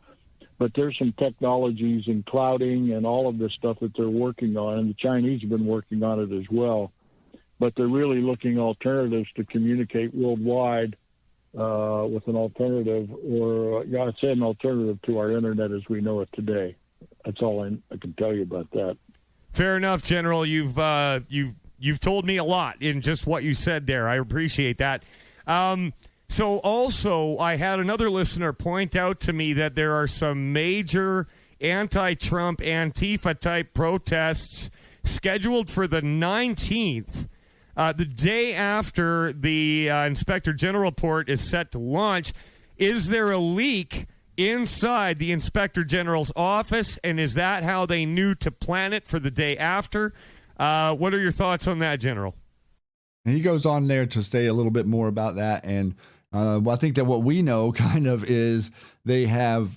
But there's some technologies in clouding and all of this stuff that they're working on, and the Chinese have been working on it as well. But they're really looking alternatives to communicate worldwide with an alternative, or I'd say an alternative to our internet as we know it today. That's all I can tell you about that. Fair enough, General. You've told me a lot in just what you said there. I appreciate that. So also, I had another listener point out to me that there are some major anti-Trump, Antifa-type protests scheduled for the 19th, the day after the Inspector General report is set to launch. Is there a leak inside the Inspector General's office, and is that how they knew to plan it for the day after? What are your thoughts on that, General? And he goes on there to say a little bit more about that, and well, I think that what we know kind of is they have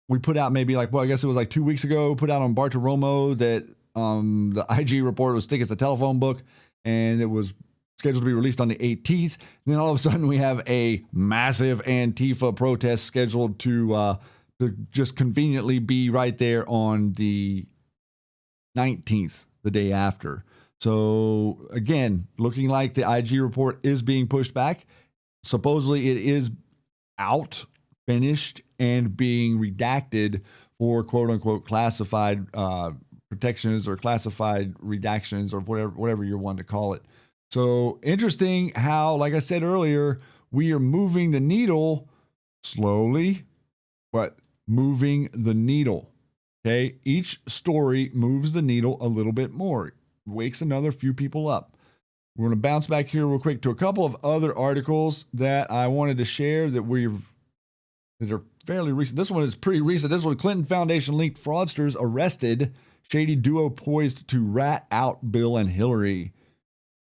we put out maybe like, well, I guess it was like 2 weeks ago, put out on Bartiromo that the IG report was thick as a telephone book, and it was scheduled to be released on the 18th. And then all of a sudden we have a massive Antifa protest scheduled to just conveniently be right there on the 19th, the day after. So again, looking like the IG report is being pushed back. Supposedly it is out, finished, and being redacted for quote unquote classified protections or classified redactions or whatever you want to call it. So interesting how, like I said earlier, we are moving the needle slowly, but moving the needle. Okay, each story moves the needle a little bit more, wakes another few people up. We're going to bounce back here real quick to a couple of other articles that I wanted to share that are fairly recent. This one is pretty recent. This one, Clinton Foundation linked fraudsters arrested, shady duo poised to rat out Bill and Hillary.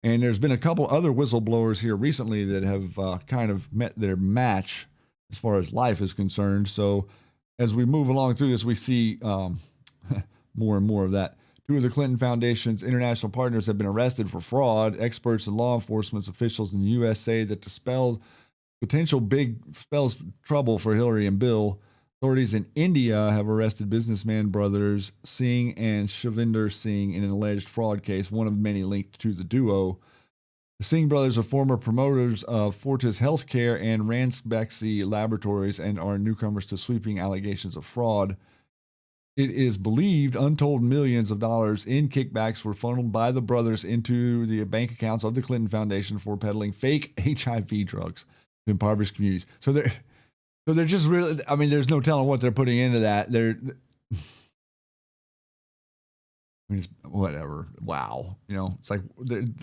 And there's been a couple other whistleblowers here recently that have kind of met their match as far as life is concerned. So as we move along through this, we see more and more of that. Two of the Clinton Foundation's international partners have been arrested for fraud. Experts and law enforcement officials in the U.S. say that spells trouble for Hillary and Bill. Authorities in India have arrested businessman brothers Singh and Shavinder Singh in an alleged fraud case, one of many linked to the duo. The Singh brothers are former promoters of Fortis Healthcare and Ranspexy Laboratories and are newcomers to sweeping allegations of fraud. It is believed untold millions of dollars in kickbacks were funneled by the brothers into the bank accounts of the Clinton Foundation for peddling fake HIV drugs to impoverished communities. So they're just really, I mean, there's no telling what they're putting into that. Whatever. Wow. It's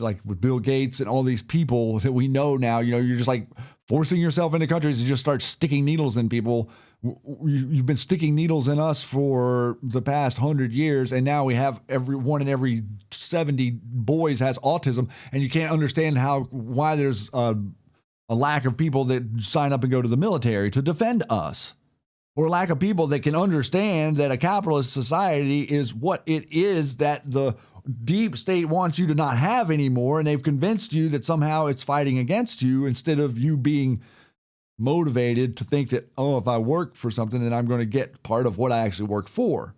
like with Bill Gates and all these people that we know now, you're just like forcing yourself into countries and just start sticking needles in people. You've been sticking needles in us for the past 100 years, and now we have one in every 70 boys has autism, and you can't understand why there's a lack of people that sign up and go to the military to defend us. or lack of people that can understand that a capitalist society is what it is that the deep state wants you to not have anymore, and they've convinced you that somehow it's fighting against you instead of you being motivated to think that, oh, if I work for something, then I'm going to get part of what I actually work for.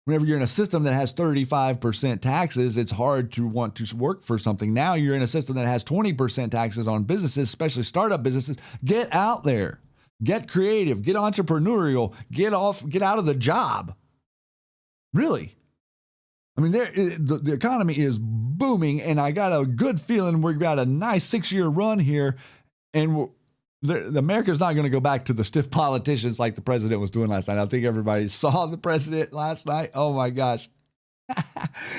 Whenever you're in a system that has 35% taxes, it's hard to want to work for something. Now you're in a system that has 20% taxes on businesses, especially startup businesses. Get out there. Get creative. Get entrepreneurial. Get out of the job. Really. I mean, the economy is booming, and I got a good feeling we've got a nice 6-year run here, and America's not going to go back to the stiff politicians like the president was doing last night. I think everybody saw the president last night. Oh my gosh.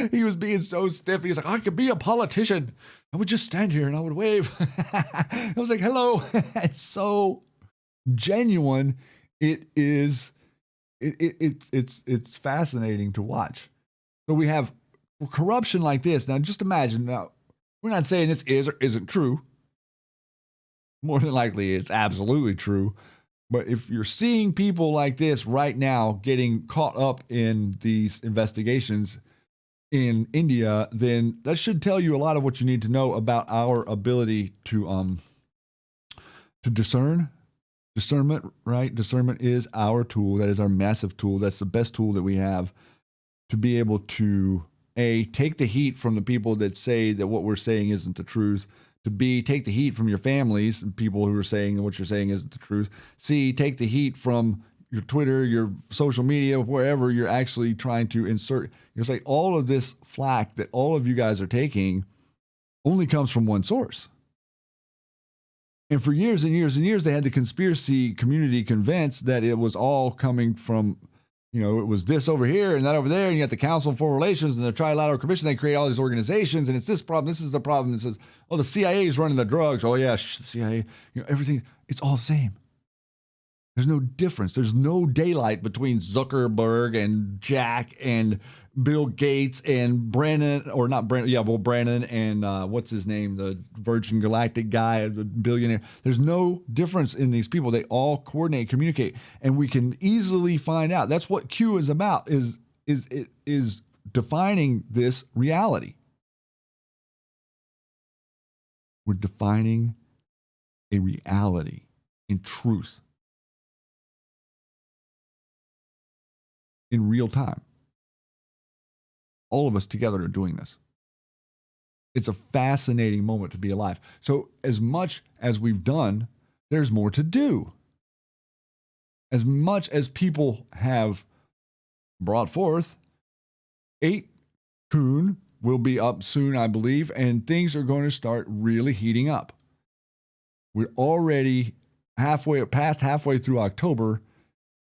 He was being so stiff. He's like, I could be a politician. I would just stand here and I would wave. I was like, hello. It's so genuine. It's fascinating to watch. So we have corruption like this. Now just imagine, now we're not saying this is or isn't true. More than likely, it's absolutely true. But if you're seeing people like this right now getting caught up in these investigations in India, then that should tell you a lot of what you need to know about our ability to discern. Discernment, right? Discernment is our tool. That is our massive tool. That's the best tool that we have to be able to, A, take the heat from the people that say that what we're saying isn't the truth. To B, take the heat from your families, people who are saying what you're saying isn't the truth. C, take the heat from your Twitter, your social media, wherever you're actually trying to insert. It's like all of this flack that all of you guys are taking only comes from one source. And for years and years and years, they had the conspiracy community convinced that it was all coming from, it was this over here and that over there, and you got the Council on Foreign Relations and the Trilateral Commission. They create all these organizations, and it's this problem. This is the problem. It says, oh, the CIA is running the drugs. Oh yeah, the CIA. Everything. It's all the same. There's no difference. There's no daylight between Zuckerberg and Jack and Bill Gates and Brennan, or not Brennan. Yeah, well, Brennan and what's his name, the Virgin Galactic guy, the billionaire. There's no difference in these people. They all coordinate, communicate, and we can easily find out. That's what Q is about. Is defining this reality. We're defining a reality in truth. In real time. All of us together are doing this. It's a fascinating moment to be alive. So as much as we've done, there's more to do. As much as people have brought forth, 8 Kun will be up soon, I believe, and things are going to start really heating up. We're already past halfway through October,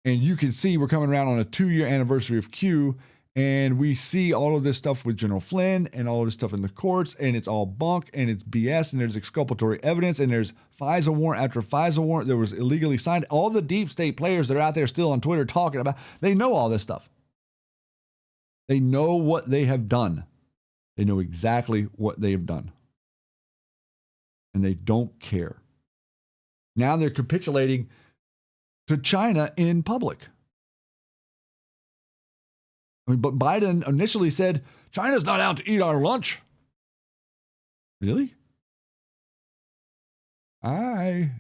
and you can see we're coming around on a 2-year anniversary of Q, and we see all of this stuff with General Flynn and all of this stuff in the courts, and it's all bunk, and it's BS, and there's exculpatory evidence, and there's FISA warrant after FISA warrant that was illegally signed. All the deep state players that are out there still on Twitter talking about, they know all this stuff. They know what they have done. They know exactly what they have done. And they don't care. Now they're capitulating to China in public. But Biden initially said, China's not out to eat our lunch. Really? I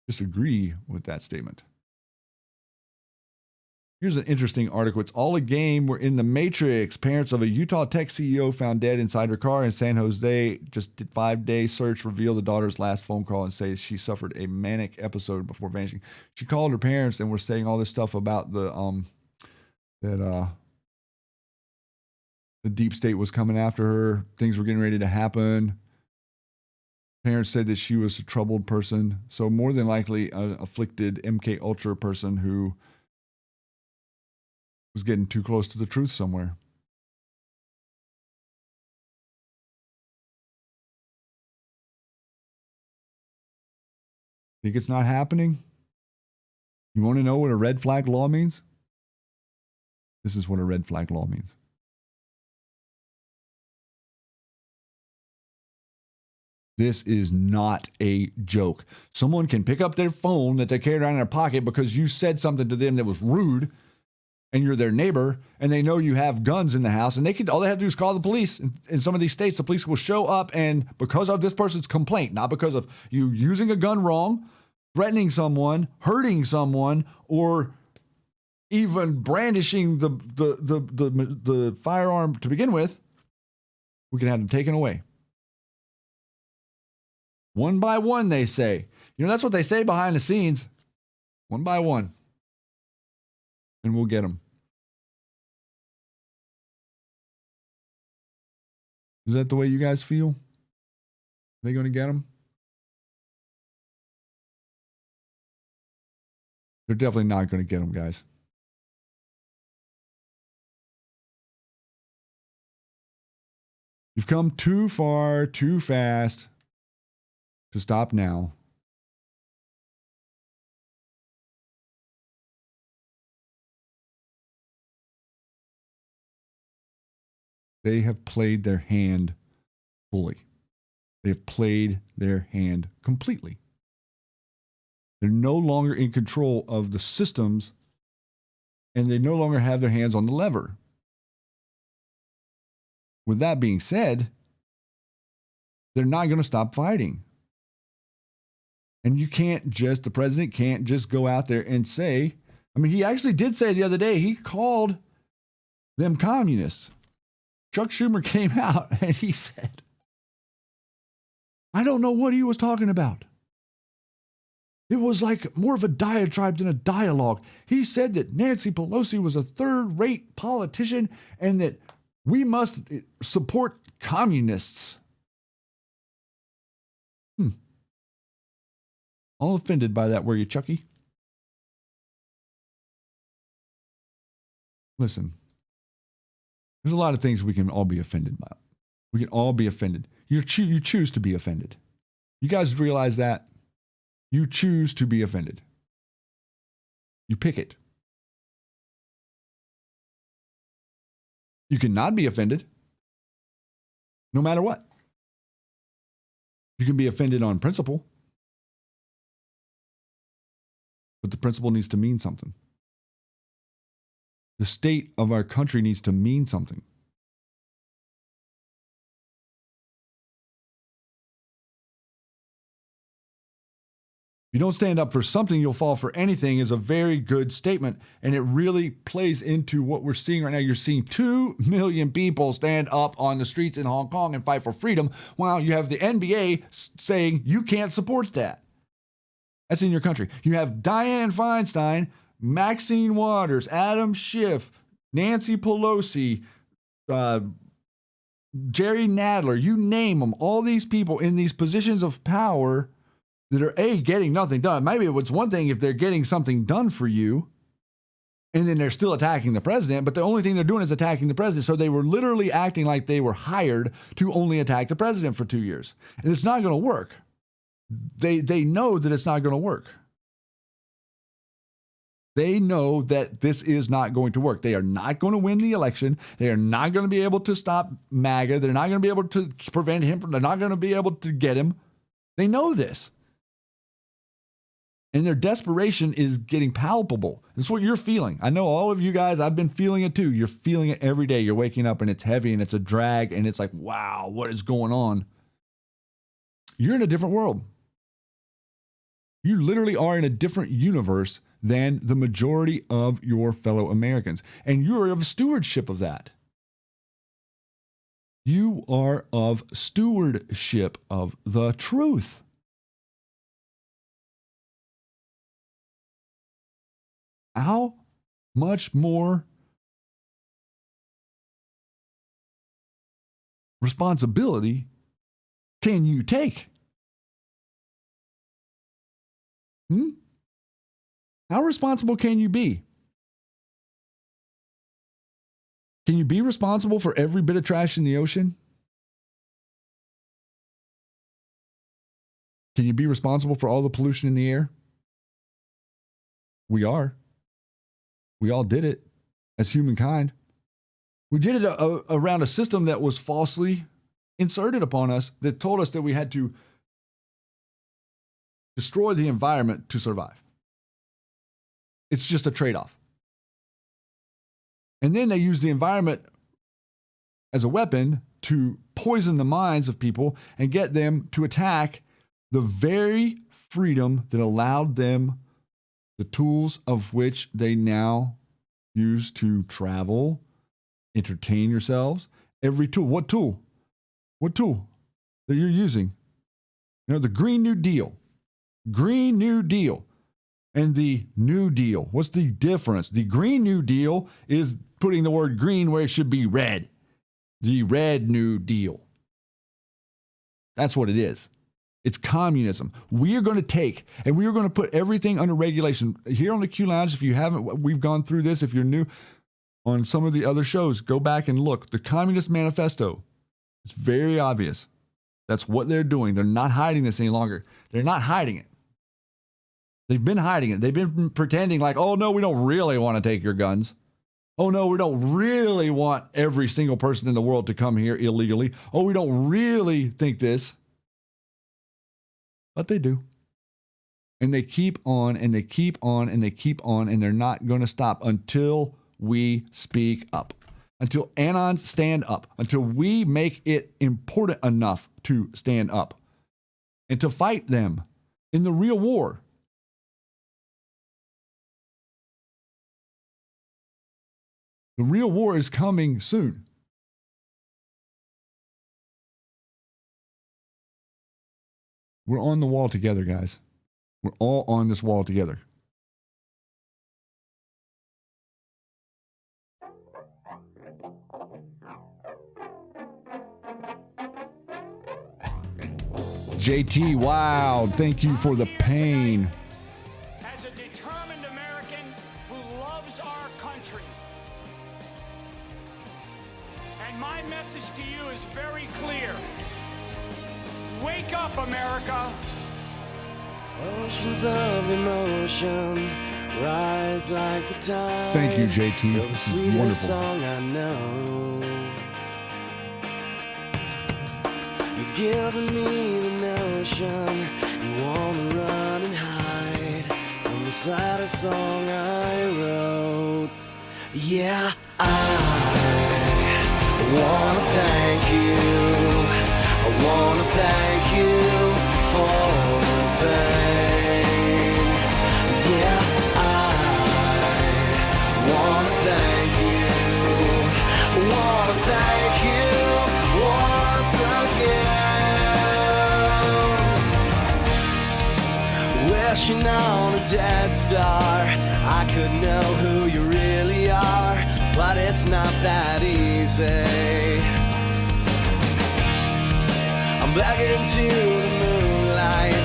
disagree with that statement. Here's an interesting article. It's all a game. We're in the Matrix. Parents of a Utah tech CEO found dead inside her car in San Jose. Just did 5-day search revealed the daughter's last phone call and says she suffered a manic episode before vanishing. She called her parents and was saying all this stuff about the deep state was coming after her. Things were getting ready to happen. Parents said that she was a troubled person. So more than likely an afflicted MK Ultra person who was getting too close to the truth somewhere. Think it's not happening? You want to know what a red flag law means? This is what a red flag law means. This is not a joke. Someone can pick up their phone that they carried around in their pocket because you said something to them that was rude, and you're their neighbor, and they know you have guns in the house, and all they have to do is call the police. In some of these states, the police will show up, and because of this person's complaint, not because of you using a gun wrong, threatening someone, hurting someone, or even brandishing the firearm to begin with, we can have them taken away. One by one, they say. That's what they say behind the scenes. One by one. And we'll get them. Is that the way you guys feel? Are they going to get them? They're definitely not going to get them, guys. You've come too far, too fast to stop now. They have played their hand fully. They have played their hand completely. They're no longer in control of the systems, and they no longer have their hands on the lever. With that being said, they're not going to stop fighting. And the president can't just go out there and say, he actually did say the other day, he called them communists. Chuck Schumer came out and he said, I don't know what he was talking about. It was like more of a diatribe than a dialogue. He said that Nancy Pelosi was a third-rate politician and that we must support communists. All offended by that, were you, Chucky? Listen, there's a lot of things we can all be offended by. We can all be offended. You choose to be offended. You guys realize that? You choose to be offended. You pick it. You cannot be offended no matter what. You can be offended on principle, but the principle needs to mean something. The state of our country needs to mean something. You don't stand up for something, you'll fall for anything is a very good statement. And it really plays into what we're seeing right now. You're seeing 2 million people stand up on the streets in Hong Kong and fight for freedom, while you have the NBA saying you can't support that. That's in your country. You have Dianne Feinstein, Maxine Waters, Adam Schiff, Nancy Pelosi, Jerry Nadler, you name them, all these people in these positions of power that are, getting nothing done. Maybe it's one thing if they're getting something done for you, and then they're still attacking the president, but the only thing they're doing is attacking the president. So they were literally acting like they were hired to only attack the president for 2 years. And it's not going to work. They know that it's not going to work. They know that this is not going to work. They are not going to win the election. They are not going to be able to stop MAGA. They're not going to be able to prevent him they're not going to be able to get him. They know this. And their desperation is getting palpable. That's what you're feeling. I know all of you guys, I've been feeling it too. You're feeling it every day. You're waking up and it's heavy and it's a drag and it's like, wow, what is going on? You're in a different world. You literally are in a different universe than the majority of your fellow Americans. And you're of stewardship of that. You are of stewardship of the truth. How much more responsibility can you take? How responsible can you be? Can you be responsible for every bit of trash in the ocean? Can you be responsible for all the pollution in the air? We are. We all did it as humankind. We did it around a system that was falsely inserted upon us that told us that we had to destroy the environment to survive. It's just a trade-off. And then they use the environment as a weapon to poison the minds of people and get them to attack the very freedom that allowed them the tools of which they now use to travel, entertain yourselves. Every tool. What tool? What tool that you're using? You know, the Green New Deal. Green New Deal. And the New Deal. What's the difference? The Green New Deal is putting the word green where it should be red. The Red New Deal. That's what it is. It's communism. We are going to take and we are going to put everything under regulation. Here on the Q Lounge, if you haven't, we've gone through this. If you're new on some of the other shows, go back and look. The Communist Manifesto. It's very obvious. That's what they're doing. They're not hiding this any longer. They're not hiding it. They've been hiding it. They've been pretending like, oh, no, we don't really want to take your guns. Oh, no, we don't really want every single person in the world to come here illegally. Oh, we don't really think this. But they do. And they keep on and they keep on and they keep on, and they're not going to stop until we speak up. Until Anons stand up. Until we make it important enough to stand up. And to fight them in the real war. The real war is coming soon. We're on the wall together, guys. We're all on this wall together. JT, wow, thank you for the pain. As a determined American who loves our country. And my message to you is very clear. Wake up, America. Oceans of emotion rise like the tide. Thank you, JT. You're the This is sweetest wonderful. song I know. You're giving me the notion you wanna run and hide from the saddest song I wrote. Yeah, I wanna thank you. I wanna thank you for the pain. Yeah, I wanna thank you. I wanna thank you once again. Wishing on a dead star, I could know who you really are, but it's not that easy. I'm begging to the moonlight.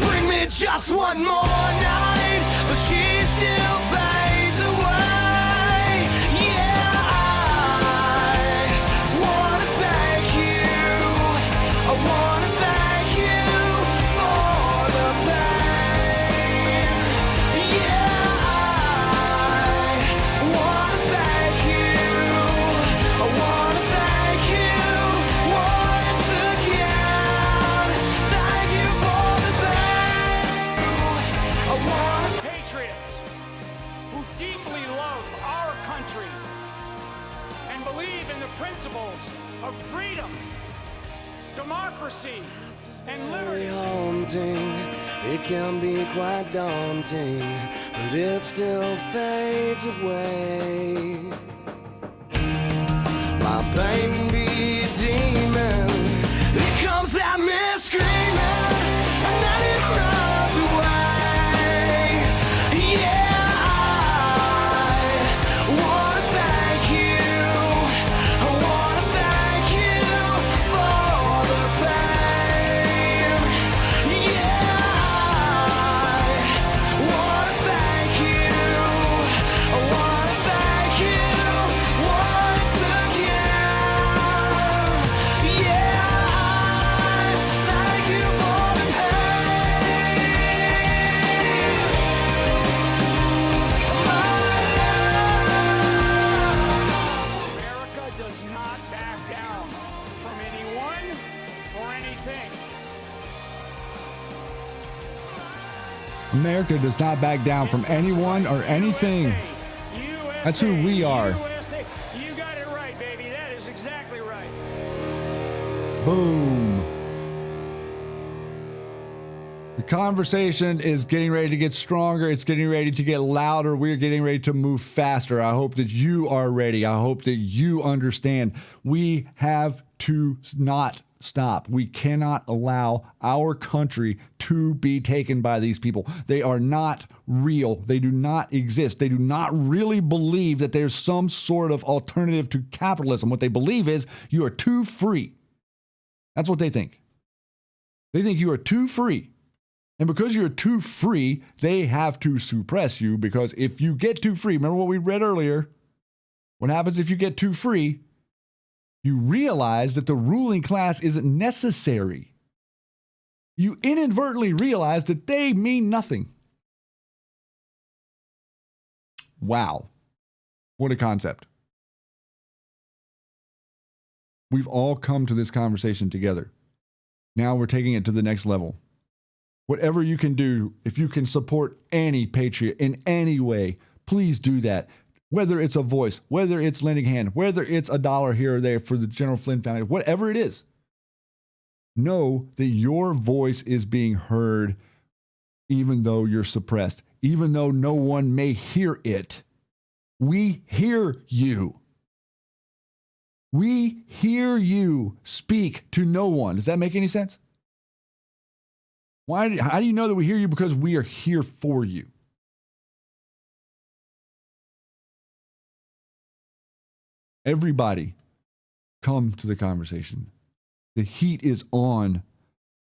Bring me just one more night, but she still fades away. Yeah, I wanna thank you. I wanna thank you for the pain. Yeah, I wanna thank you. I wanna thank you once again. Thank you for the pain. I wanna. Patriots who deeply love our country and believe in the principles of freedom, democracy, and Very liberty. haunting, it can be quite daunting, but it still fades away. My pain can be a demon, it comes at me screaming, and then it runs away. Yeah, I wanna thank you. I wanna thank you for the pain. Yeah, I wanna thank you. I wanna thank you once again. Yeah, I thank you for the America does not back down. from anyone or anything. America does not back down from anyone or anything. USA, That's who we are. USA. You got it right, baby. That is exactly right. Boom. The conversation is getting ready to get stronger. It's getting ready to get louder. We're getting ready to move faster. I hope that you are ready. I hope that you understand. We have to not stop. We cannot allow our country to be taken by these people. They are not real. They do not exist. They do not really believe that there's some sort of alternative to capitalism. What they believe is you are too free. That's what they think. They think you are too free. And because you're too free, they have to suppress you, because if you get too free, remember what we read earlier? What happens if you get too free? You realize that the ruling class isn't necessary. You inadvertently realize that they mean nothing. Wow. What a concept. We've all come to this conversation together. Now we're taking it to the next level. Whatever you can do, if you can support any patriot in any way, please do that. Whether it's a voice, whether it's lending hand, whether it's $1 here or there for the General Flynn family, whatever it is, know that your voice is being heard even though you're suppressed, even though no one may hear it. We hear you. We hear you speak to no one. Does that make any sense? How do you know that we hear you? Because we are here for you. Everybody, come to the conversation. The heat is on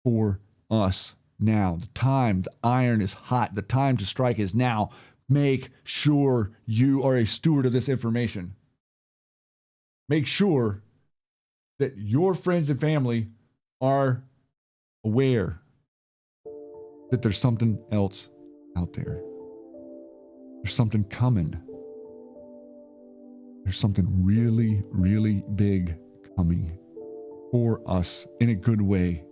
for us now. The time, the iron is hot. The time to strike is now. Make sure you are a steward of this information. Make sure that your friends and family are aware that there's something else out there. There's something coming. There's something really, really big coming for us in a good way.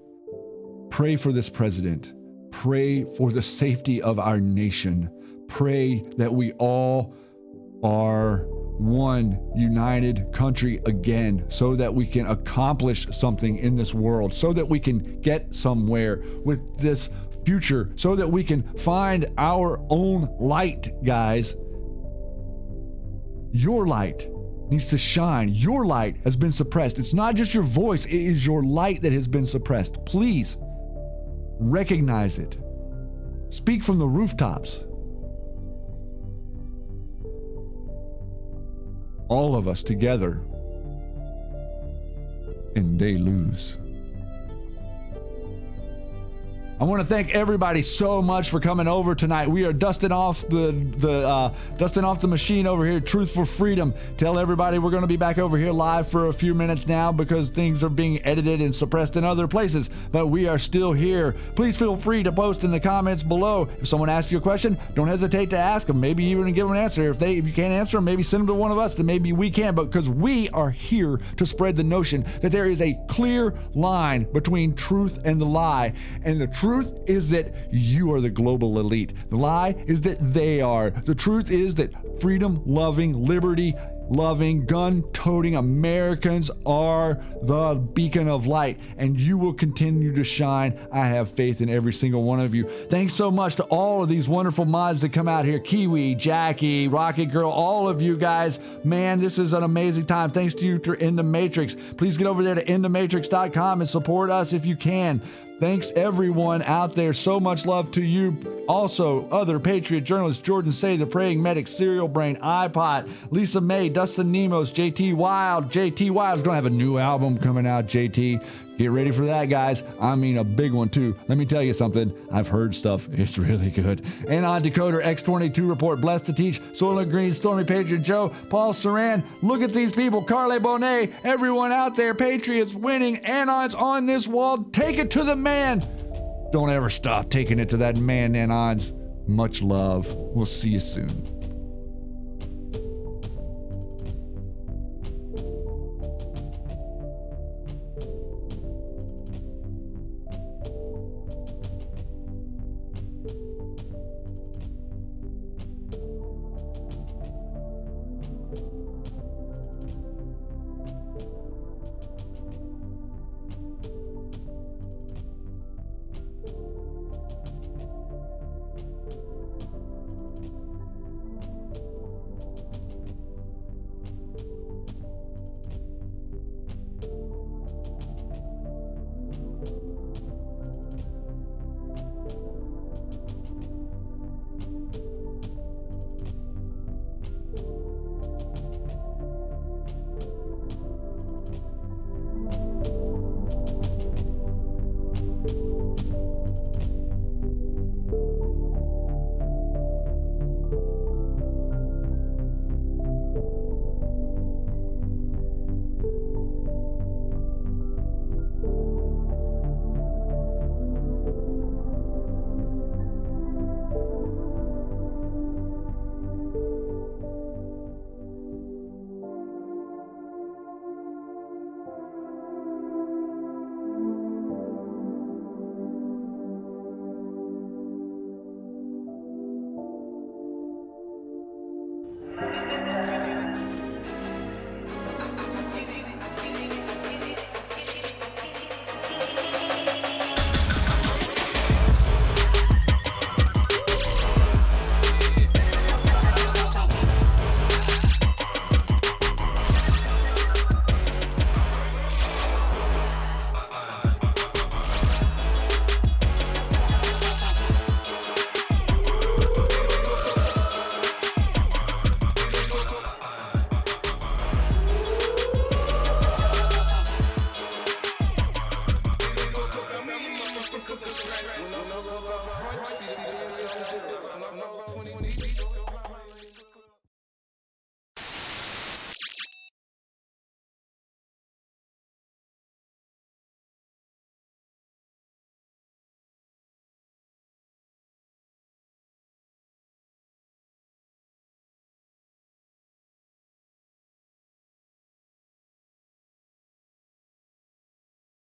Pray for this president. Pray for the safety of our nation. Pray that we all are one united country again, so that we can accomplish something in this world, so that we can get somewhere with this future, so that we can find our own light, guys. Your light needs to shine. Your light has been suppressed. It's not just your voice, it is your light that has been suppressed. Please recognize it. Speak from the rooftops. All of us together, and they lose. I want to thank everybody so much for coming over tonight. We are dusting off the machine over here, Truth for Freedom. Tell everybody we're going to be back over here live for a few minutes now because things are being edited and suppressed in other places, but we are still here. Please feel free to post in the comments below. If someone asks you a question, don't hesitate to ask them. Maybe even give them an answer. If you can't answer them, maybe send them to one of us, then maybe we can, but because we are here to spread the notion that there is a clear line between truth and the lie, and the truth is that you are the global elite. The lie is that they are. The truth is that freedom-loving, liberty-loving, gun-toting Americans are the beacon of light, and you will continue to shine. I have faith in every single one of you. Thanks so much to all of these wonderful mods that come out here. Kiwi, Jackie, Rocket Girl, all of you guys. Man, this is an amazing time. Thanks to you in the Matrix. Please get over there to inthematrix.com and support us if you can. Thanks everyone out there. So much love to you. Also, other Patriot journalists, Jordan Say, The Praying Medic, Serial Brain, iPod, Lisa May, Dustin Nemos, JT Wild. JT Wild's going to have a new album coming out, JT. Get ready for that, guys. I mean, a big one, too. Let me tell you something. I've heard stuff. It's really good. And on Decoder, X22 Report, Blessed to Teach, Soylent Green, Stormy Patriot Joe, Paul Saran. Look at these people. Carly Bonet, everyone out there. Patriots winning. Anons on this wall. Take it to the man. Don't ever stop taking it to that man, Anons. Much love. We'll see you soon.